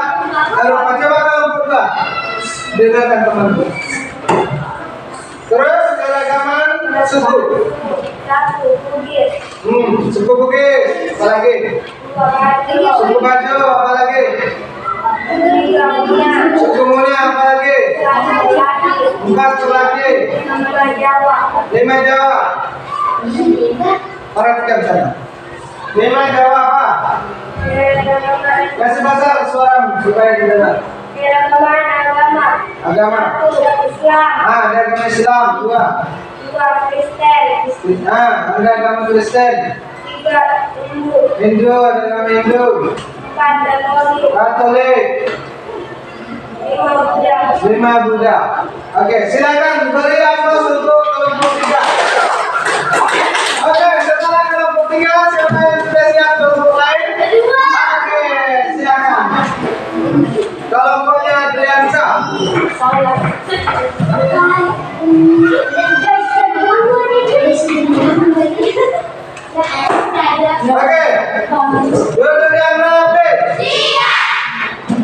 Eropa. Coba kalau berdua dengarkan teman-teman. Terus keragaman suku. 1 Bugis. Suku Bugis. Apa lagi? 2 Suku Bajo. Apa lagi? 3 Munya. Suku Munya. Apa lagi? 4 Sulaki. 5 Jawa. 5 Jawa. Perhatikan sana. 5 Jawa apa? Kasih besar suara supaya didengar. Keragaman agama. Agama. 1 Islam. Ada agama Islam. 2 Kristen. ada agama Kristen. 3 Hindu. Hindu. Ada agama Hindu. 4 Katolik. 5 Buddha. 5 Buddha. Oke, silakan beri aplaus untuk kelompok 3. Oke, setelah kelompok 3, siapa yang sudah siap kelompok lain? Oke, silakan. Kelompoknya Adriansa. Oke, duduk yang rapi.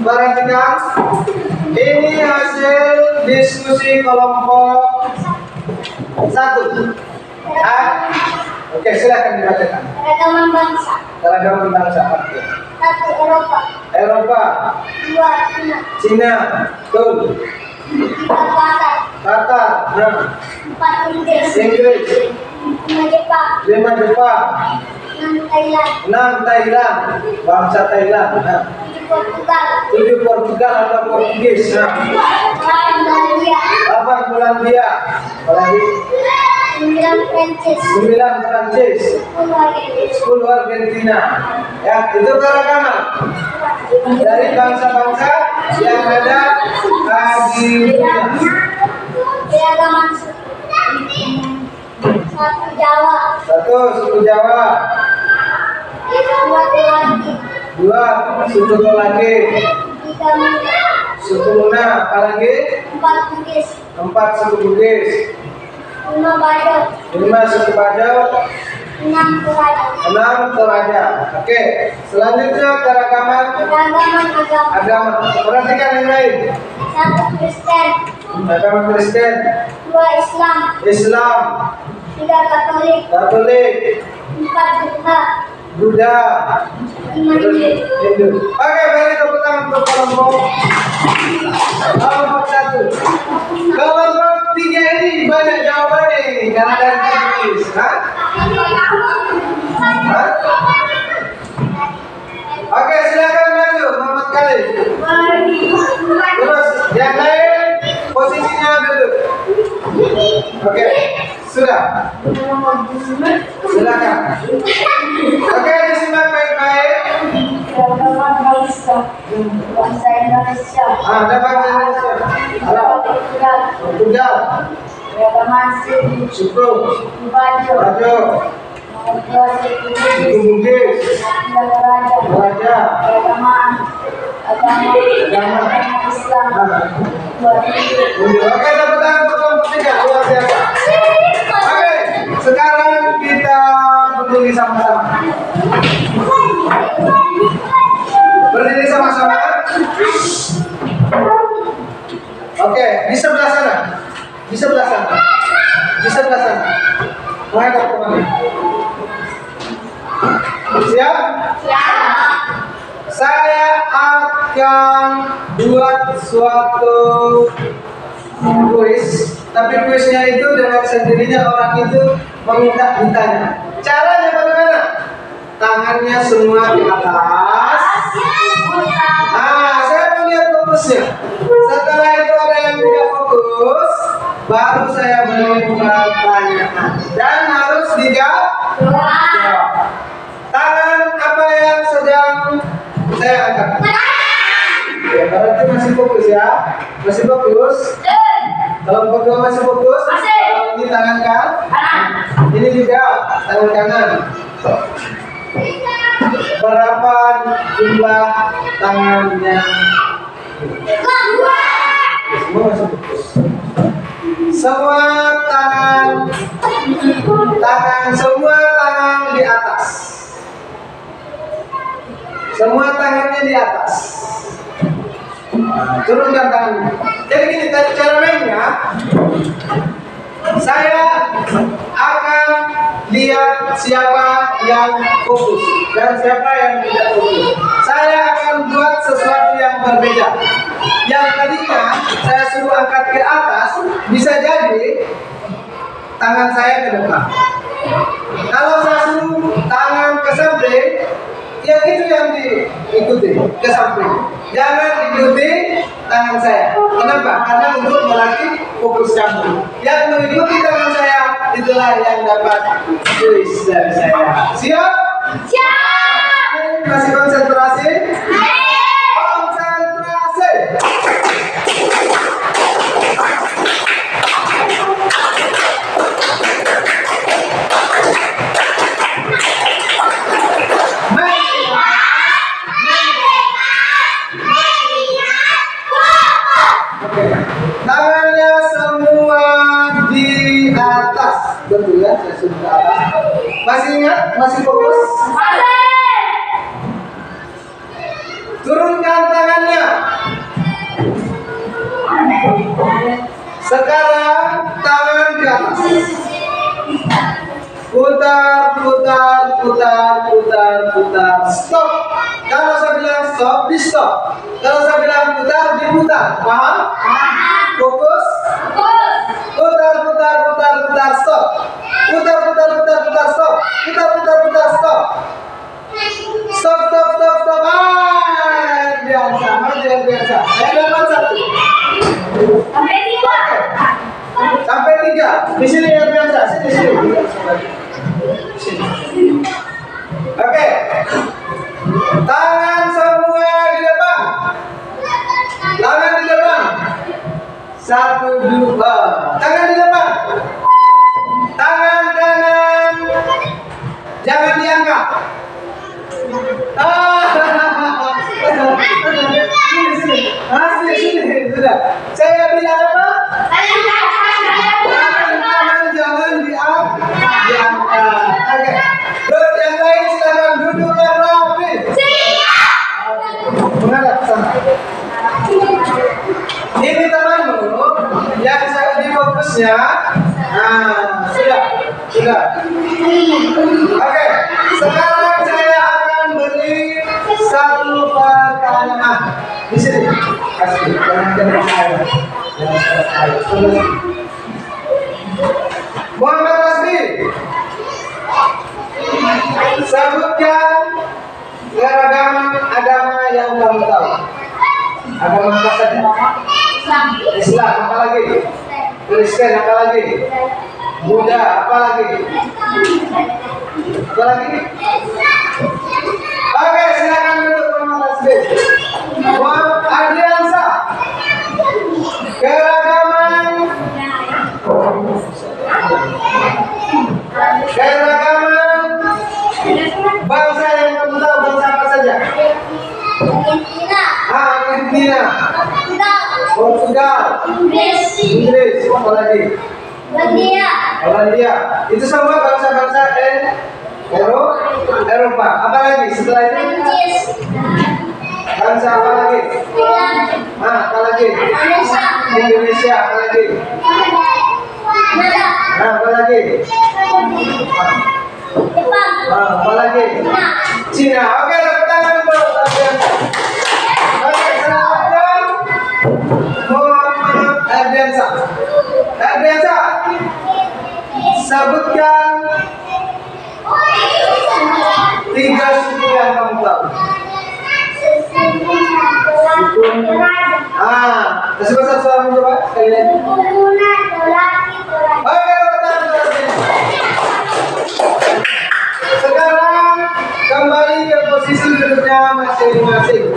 Perhatikan, ini hasil diskusi kelompok 1. Oke, silakan dibacakan. Keragaman bangsa. Keragaman bangsa. 1 Eropa. Eropa. 2 Cina. Cina. Betul. 3 Qatar. Qatar. 4 Inggris, Inggris, 5 Jepang, 5 Jepang, 6 Thailand, 6 Thailand, bangsa Thailand. Nah, 7 Portugal, 7 Portugal atau Portugis. Nah, 8 Polandia, 8 Polandia, apalagi 9 Prancis, 9 Prancis, 10 Argentina, 10 Argentina. Ya, itu keragaman dari bangsa-bangsa yang ada di dunia. Keragaman 1 Jawa, 1 suku Jawa, 2 Tulaki, 2 suku Tolaki, 3 Munda, suku Muna, apalagi 4 Bugis, 4 suku Bugis, 5 Bajo, 5 suku Bajo, 6 Toraja. 6 Toraja. Oke, selanjutnya keragaman Keragaman agama, agama. Perhatikan yang lain. 1 Kristen, Agama Kristen, 2 Islam, Islam, 3 Katolik, Katolik, 4 Buddha, Buddha, 5 Hindu. Hindu. Oke, beri tepuk tangan untuk kelompok 1. Kelompok 3 ini banyak jawabannya ini karena dari tertulis. Hah? Hah? Oke, silakan maju Muhammad Khalid. Terus yang lain posisinya duduk. Oke, sudah. Silakan. Oke, disimak baik-baik. Keragaman bangsa, bangsa Indonesia, Ada bangsa Indonesia. Halo. Portugal, Portugal, keragaman suku, suku, Bajo, Bajo, Dua suku suku Bugis, Bugis, 3 Toraja, Toraja, keragaman agama, Agama. Islam, Nah, 2 Hindu. Oke, tepuk tangan untuk kelompok 3, luar biasa. Oke, sekarang kita berdiri sama-sama. Berdiri sama-sama. Oke, di sebelah sana. Di sebelah sana. Di sebelah sana. Menghadap ke mana? Siap? Saya akan buat suatu kuis, tapi kuisnya itu dengan sendirinya orang itu meminta ditanya. Caranya bagaimana? Tangannya semua di atas. Saya mau lihat fokusnya. Setelah itu ada yang tidak fokus, baru saya beri pertanyaan dan harus dijawab. Tangan apa yang sedang saya angkat? Ya, berarti masih fokus ya, masih fokus. Kalau kedua masih fokus, kalau ini tangan kanan, ini juga tangan kanan. Berapa jumlah tangannya? Semua masih fokus. Semua semua tangan di atas. Semua tangannya di atas. Turunkan tangannya. Jadi gini, cara mainnya, saya akan lihat siapa yang fokus dan siapa yang tidak fokus. Saya akan buat sesuatu yang berbeda. Yang tadinya saya suruh angkat ke atas, bisa jadi tangan saya ke depan. Kalau saya suruh tangan ke samping, ya itu yang diikuti ke samping. Jangan ikuti tangan saya. Kenapa? Karena untuk melatih fokus kamu. Yang mengikuti tangan saya, itulah yang dapat kuis dari saya. Siap? Siap. Masih konsentrasi? Konsentrasi. Tangannya semua di atas. Betul ya, saya sudah ke atas. Masih ingat? Masih fokus? Turunkan tangannya. Sekarang tangan di atas. Putar, putar, putar, putar, putar. Stop. Kalau saya bilang stop, di stop. Kalau saya bilang putar, diputar. Paham? Fokus. Putar, putar, putar, Di sini Ardiansa, sini. Oke. Tangan semua di depan. Tangan di depan. 1, 2. Tangan di depan. Tangan kanan. Jangan diangkat. Sini. Sudah. Saya bilang apa? Tangan kanan jangan diangkat. Oke. Duduk yang lain silakan duduk yang rapi. Menghadap ke sana. Ini temanmu yang saya di fokusnya. Nah, sudah. Oke, sekarang saya akan beri satu pertanyaan di sini. Kasih, Muhammad Rasmi, sebutkan keragaman agama yang kamu tahu. Agama apa saja? Islam, apa lagi? Kristen, apa lagi? Buddha, apa lagi? Apa lagi? Oke, silakan duduk Muhammad Rasmi. Muhammad Ardiansa, keragaman bangsa yang kamu tahu, bangsa apa saja? Argentina, Portugal, Inggris, apa lagi? Polandia. Itu semua bangsa-bangsa Eropa. Apa lagi setelah itu? Bangsa apa lagi? Apa lagi? Indonesia. Apa lagi? Apa lagi? Apa lagi? Cina. Oke, tepuk tangan untuk Ardiansa. Oke, selamat Muhammad Ardiansa. Ardiansa, sebutkan 3 suku yang kamu tahu. Tersebut satu coba sekali lagi. Oke, sekarang kembali ke posisi duduknya masing-masing.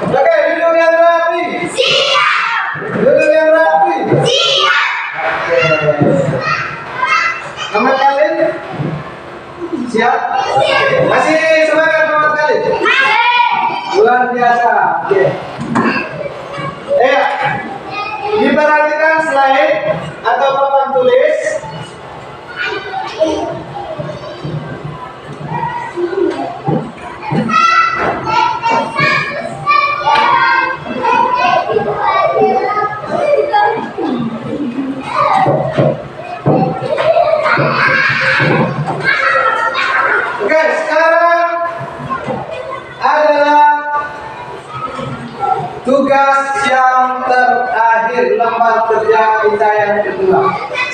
Oke, duduk yang rapi. Duduk yang rapi. Nomor kali? Siap? Masih semangat nomor kali? Luar biasa. Oke. Diperhatikan slide atau papan tulis. Oke, sekarang adalah tugas yang terakhir, lembar kerja kita yang kedua.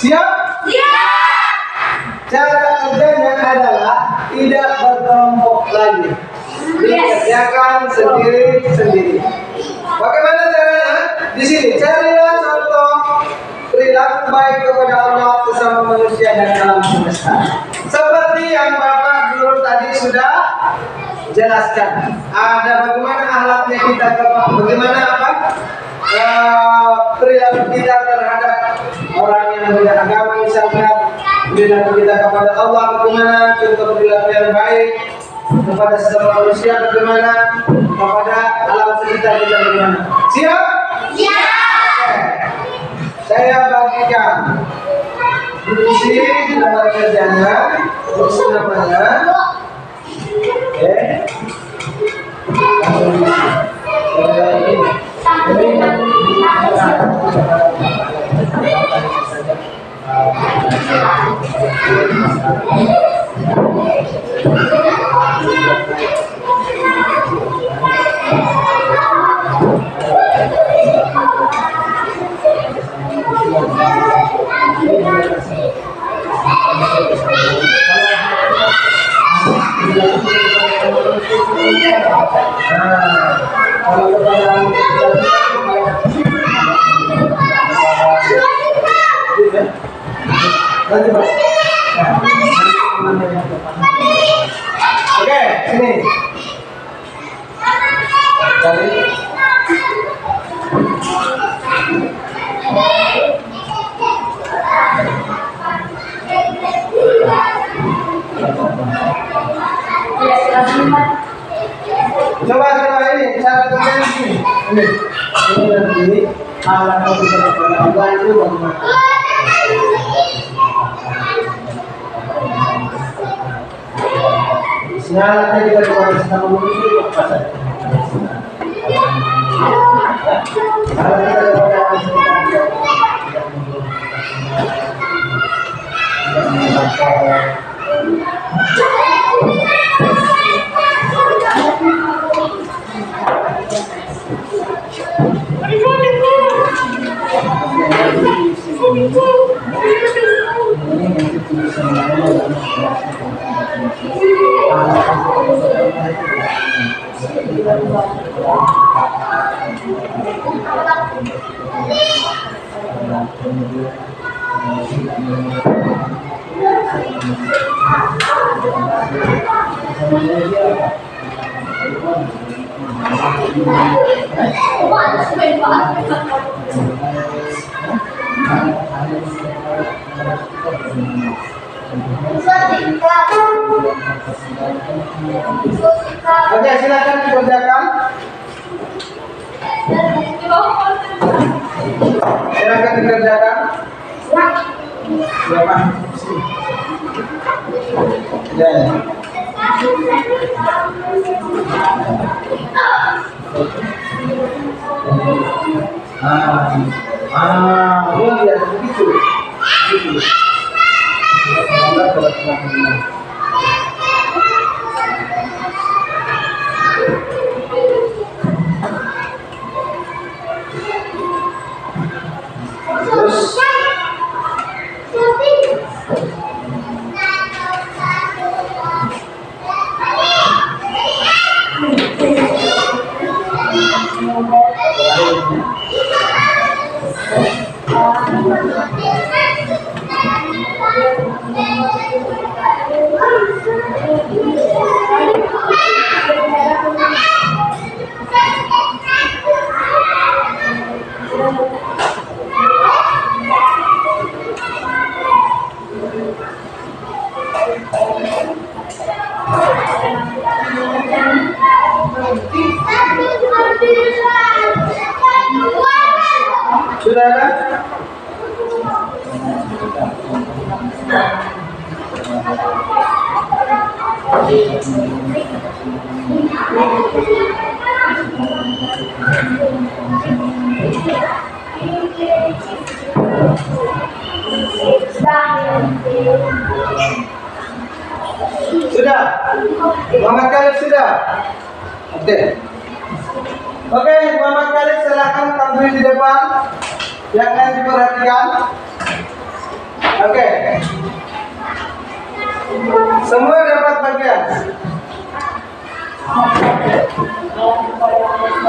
Siap? Siap. Cara kerjanya adalah tidak berkelompok lagi, dikerjakan sendiri-sendiri. Bagaimana caranya? Di sini carilah contoh perilaku baik kepada Allah sesama manusia dan alam semesta. Seperti yang Bapak Guru tadi sudah jelaskan. Ada bagaimana akhlaknya kita, bagaimana perilaku kita terhadap orang yang berbeda agama, misalkan perilaku kita kepada Allah bagaimana, contoh perilaku yang baik kepada sesama manusia bagaimana, kepada alam sekitar kita bagaimana. Siap? Siap. Saya bagikan di sini lembar kerjanya, untuk namanya. Kalau kepada oke, sini. Coba ini cara kerjanya ini. Ini nanti alat yang bisa dilakukan itu bagaimana? Alatnya kita coba sama dulu itu apa saja? Oke, silakan dikerjakan. Silakan dikerjakan. Siapa? Ya. Ya, begitu. Sudah ada? Sudah? Muhammad Khalid sudah? Oke. Oke, Muhammad Khalid silakan tampil di depan. Yang lain diperhatikan. Oke. Semua dapat bagian.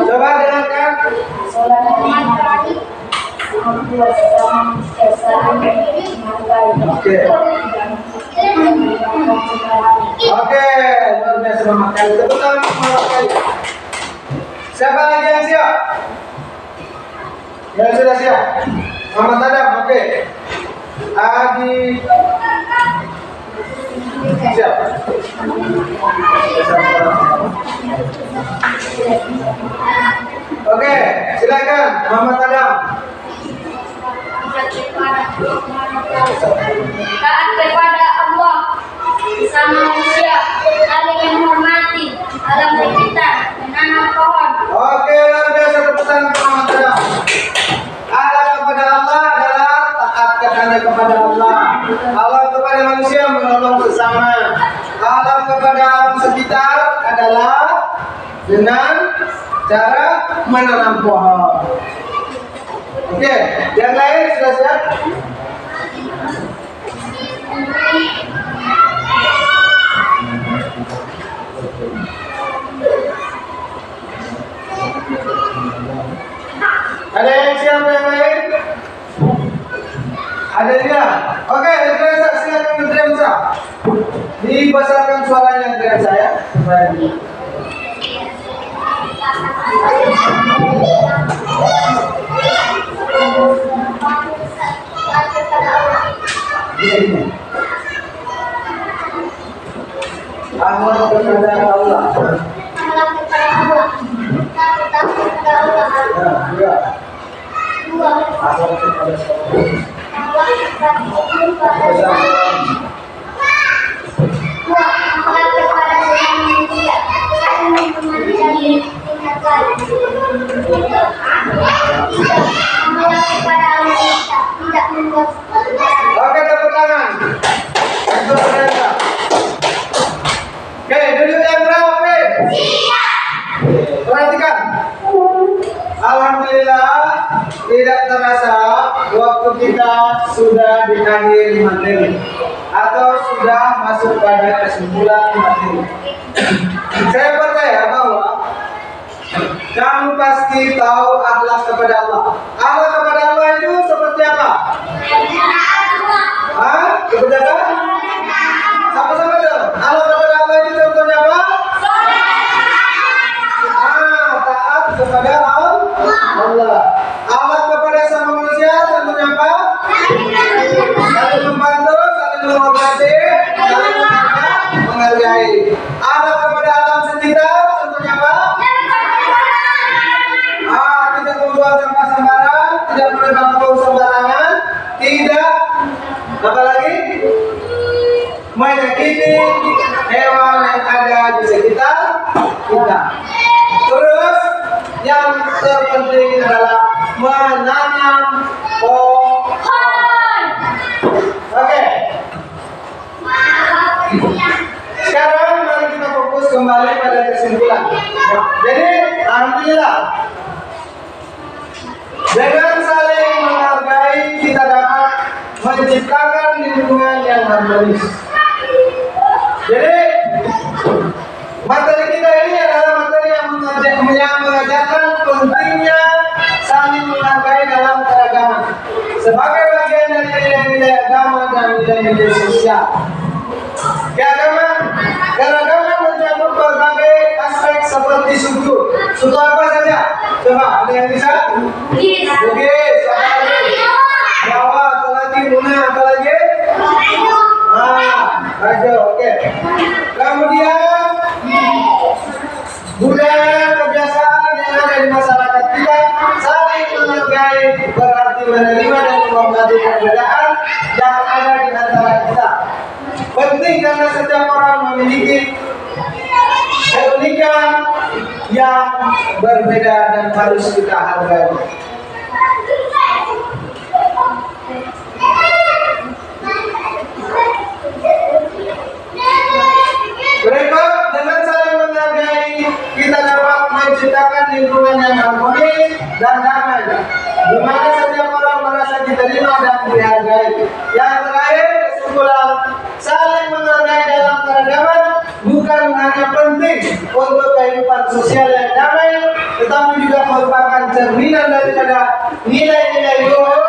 Coba dengarkan. Oke. Oke, luar biasa Muhammad Khalid. Tepuk tangan untuk Muhammad Khalid. Siapa lagi yang siap? Yang sudah siap? Muhammad Adam, oke. Adi siap. Oke, silakan Muhammad Adam. Taat kepada Allah bersama manusia, saling menghormati, alam sekitar, menanam pohon. Oke, luar biasa pesan Muhammad Adam. Adab kepada Allah adalah taat hanya kepada Allah. Allah kepada manusia menolong sesama. Adab kepada alam sekitar adalah dengan cara menanam pohon. Oke, yang lain sudah siap? Ada yang siap yang lain? Ada dia. Oke, Drensa, silakan Drensa. Dibesarkan suaranya Drensa ya. Baik. Amal kepada Allah. Amal kepada Allah. Takut kepada Allah. Ya, Dua. amal kepada Allah. Amal kepada Allah. Dua. Amal kepada sesama manusia. Saling memanusiai tingkatkan. Tiga. Amal kepada Allah. Tidak membuat Oke, tepuk tangan. Untuk Drensa. Oke, duduk yang rapi. Perhatikan. Alhamdulillah, tidak terasa waktu kita sudah di akhir materi atau sudah masuk pada kesimpulan materi. Saya percaya bahwa kamu pasti tahu akhlak kepada Allah. Akhlak kepada Allah itu seperti apa? Hah? Seperti apa? Sama-sama dong. Akhlak kepada Allah itu contohnya apa? Taat kepada Allah. Akhlak kepada sama manusia contohnya apa? Saling membantu, saling menghormati, saling menghargai. Akhlak kepada alam sekitar contohnya apa? Tidak membuang sampah sembarangan, tidak menebang pohon sembarangan, tidak apalagi menyakiti hewan yang ada di sekitar kita. Terus yang terpenting adalah menanam pohon. Oke. Sekarang mari kita fokus kembali pada kesimpulan. Jadi alhamdulillah, dengan saling menghargai kita dapat menciptakan lingkungan yang harmonis. Jadi materi kita ini adalah materi yang mengajarkan pentingnya saling menghargai dalam keragaman sebagai bagian dari nilai-nilai agama dan nilai-nilai sosial. Keragaman mencakup berbagai aspek seperti suku. Suku apa saja? Coba ada yang bisa? Bugis, apa lagi? Jawa, apa lagi? Muna, apa lagi? Rajo, oke. Kemudian budaya kebiasaan yang ada di masyarakat kita saling menghargai berarti menerima dan menghormati perbedaan yang ada di antara kita. Penting karena setiap orang memiliki keunikan yang berbeda dan harus kita hargai. Berikut, dengan saling menghargai kita dapat menciptakan lingkungan yang harmonis dan damai, di mana setiap orang merasa diterima dan dihargai. Yang terakhir, kesimpulan, saling menghargai dalam keragaman bukan hanya penting untuk kehidupan sosial yang damai, tetapi juga merupakan cerminan daripada nilai-nilai luhur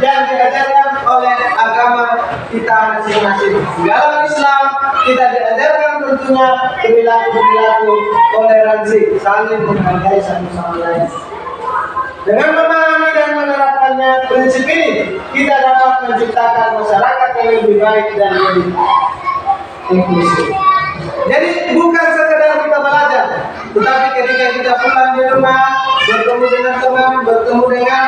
yang diajarkan oleh agama kita masing-masing. Dalam Islam kita diajarkan tentunya perilaku toleransi, saling menghargai satu sama lain. Dengan memahami dan menerapkannya prinsip ini, kita dapat menciptakan masyarakat yang lebih baik dan lebih inklusif. Jadi bukan sekedar kita belajar, tetapi ketika kita pulang di rumah, bertemu dengan teman, bertemu dengan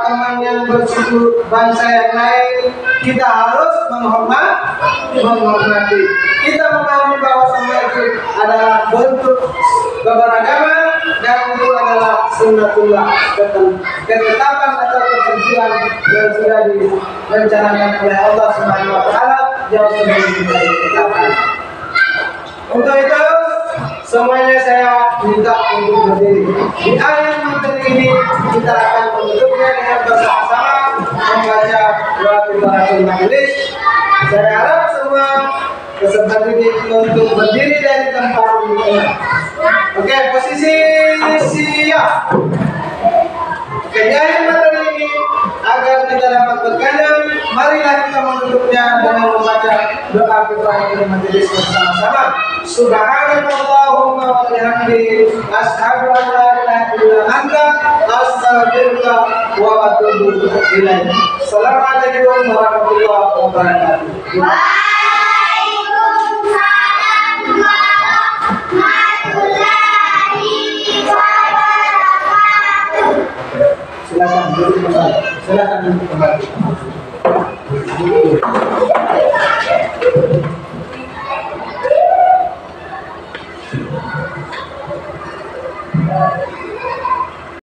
teman yang bersuku bangsa yang lain, kita harus menghormati. Kita memahami bahwa semua itu adalah bentuk keberagaman dan itu adalah sunnatullah, ketetapan atau ketentuan yang sudah direncanakan oleh Allah Subhanahu wa taala yang sudah kita tetapkan. Untuk itu semuanya saya minta untuk berdiri. Di akhir materi ini kita akan menutupnya dengan bersama-sama membaca doa kifaratul majelis. Saya harap semua peserta didik untuk berdiri dari tempat ini. Oke, posisi siap. Penyair materi ini agar kita dapat berkanyang, marilah kita menutupnya dengan membaca doa kifaratul majelis bersama-sama. Subhanakallahumma wa bihamdika asyhadu an la ilaha illa anta astaghfiruka wa atubu ilaik. Assalamualaikum warahmatullahi wabarakatuh. Waalaikumsalam warahmatullahi wabarakatuh. Silakan duduk kembali. Silakan duduk kembali.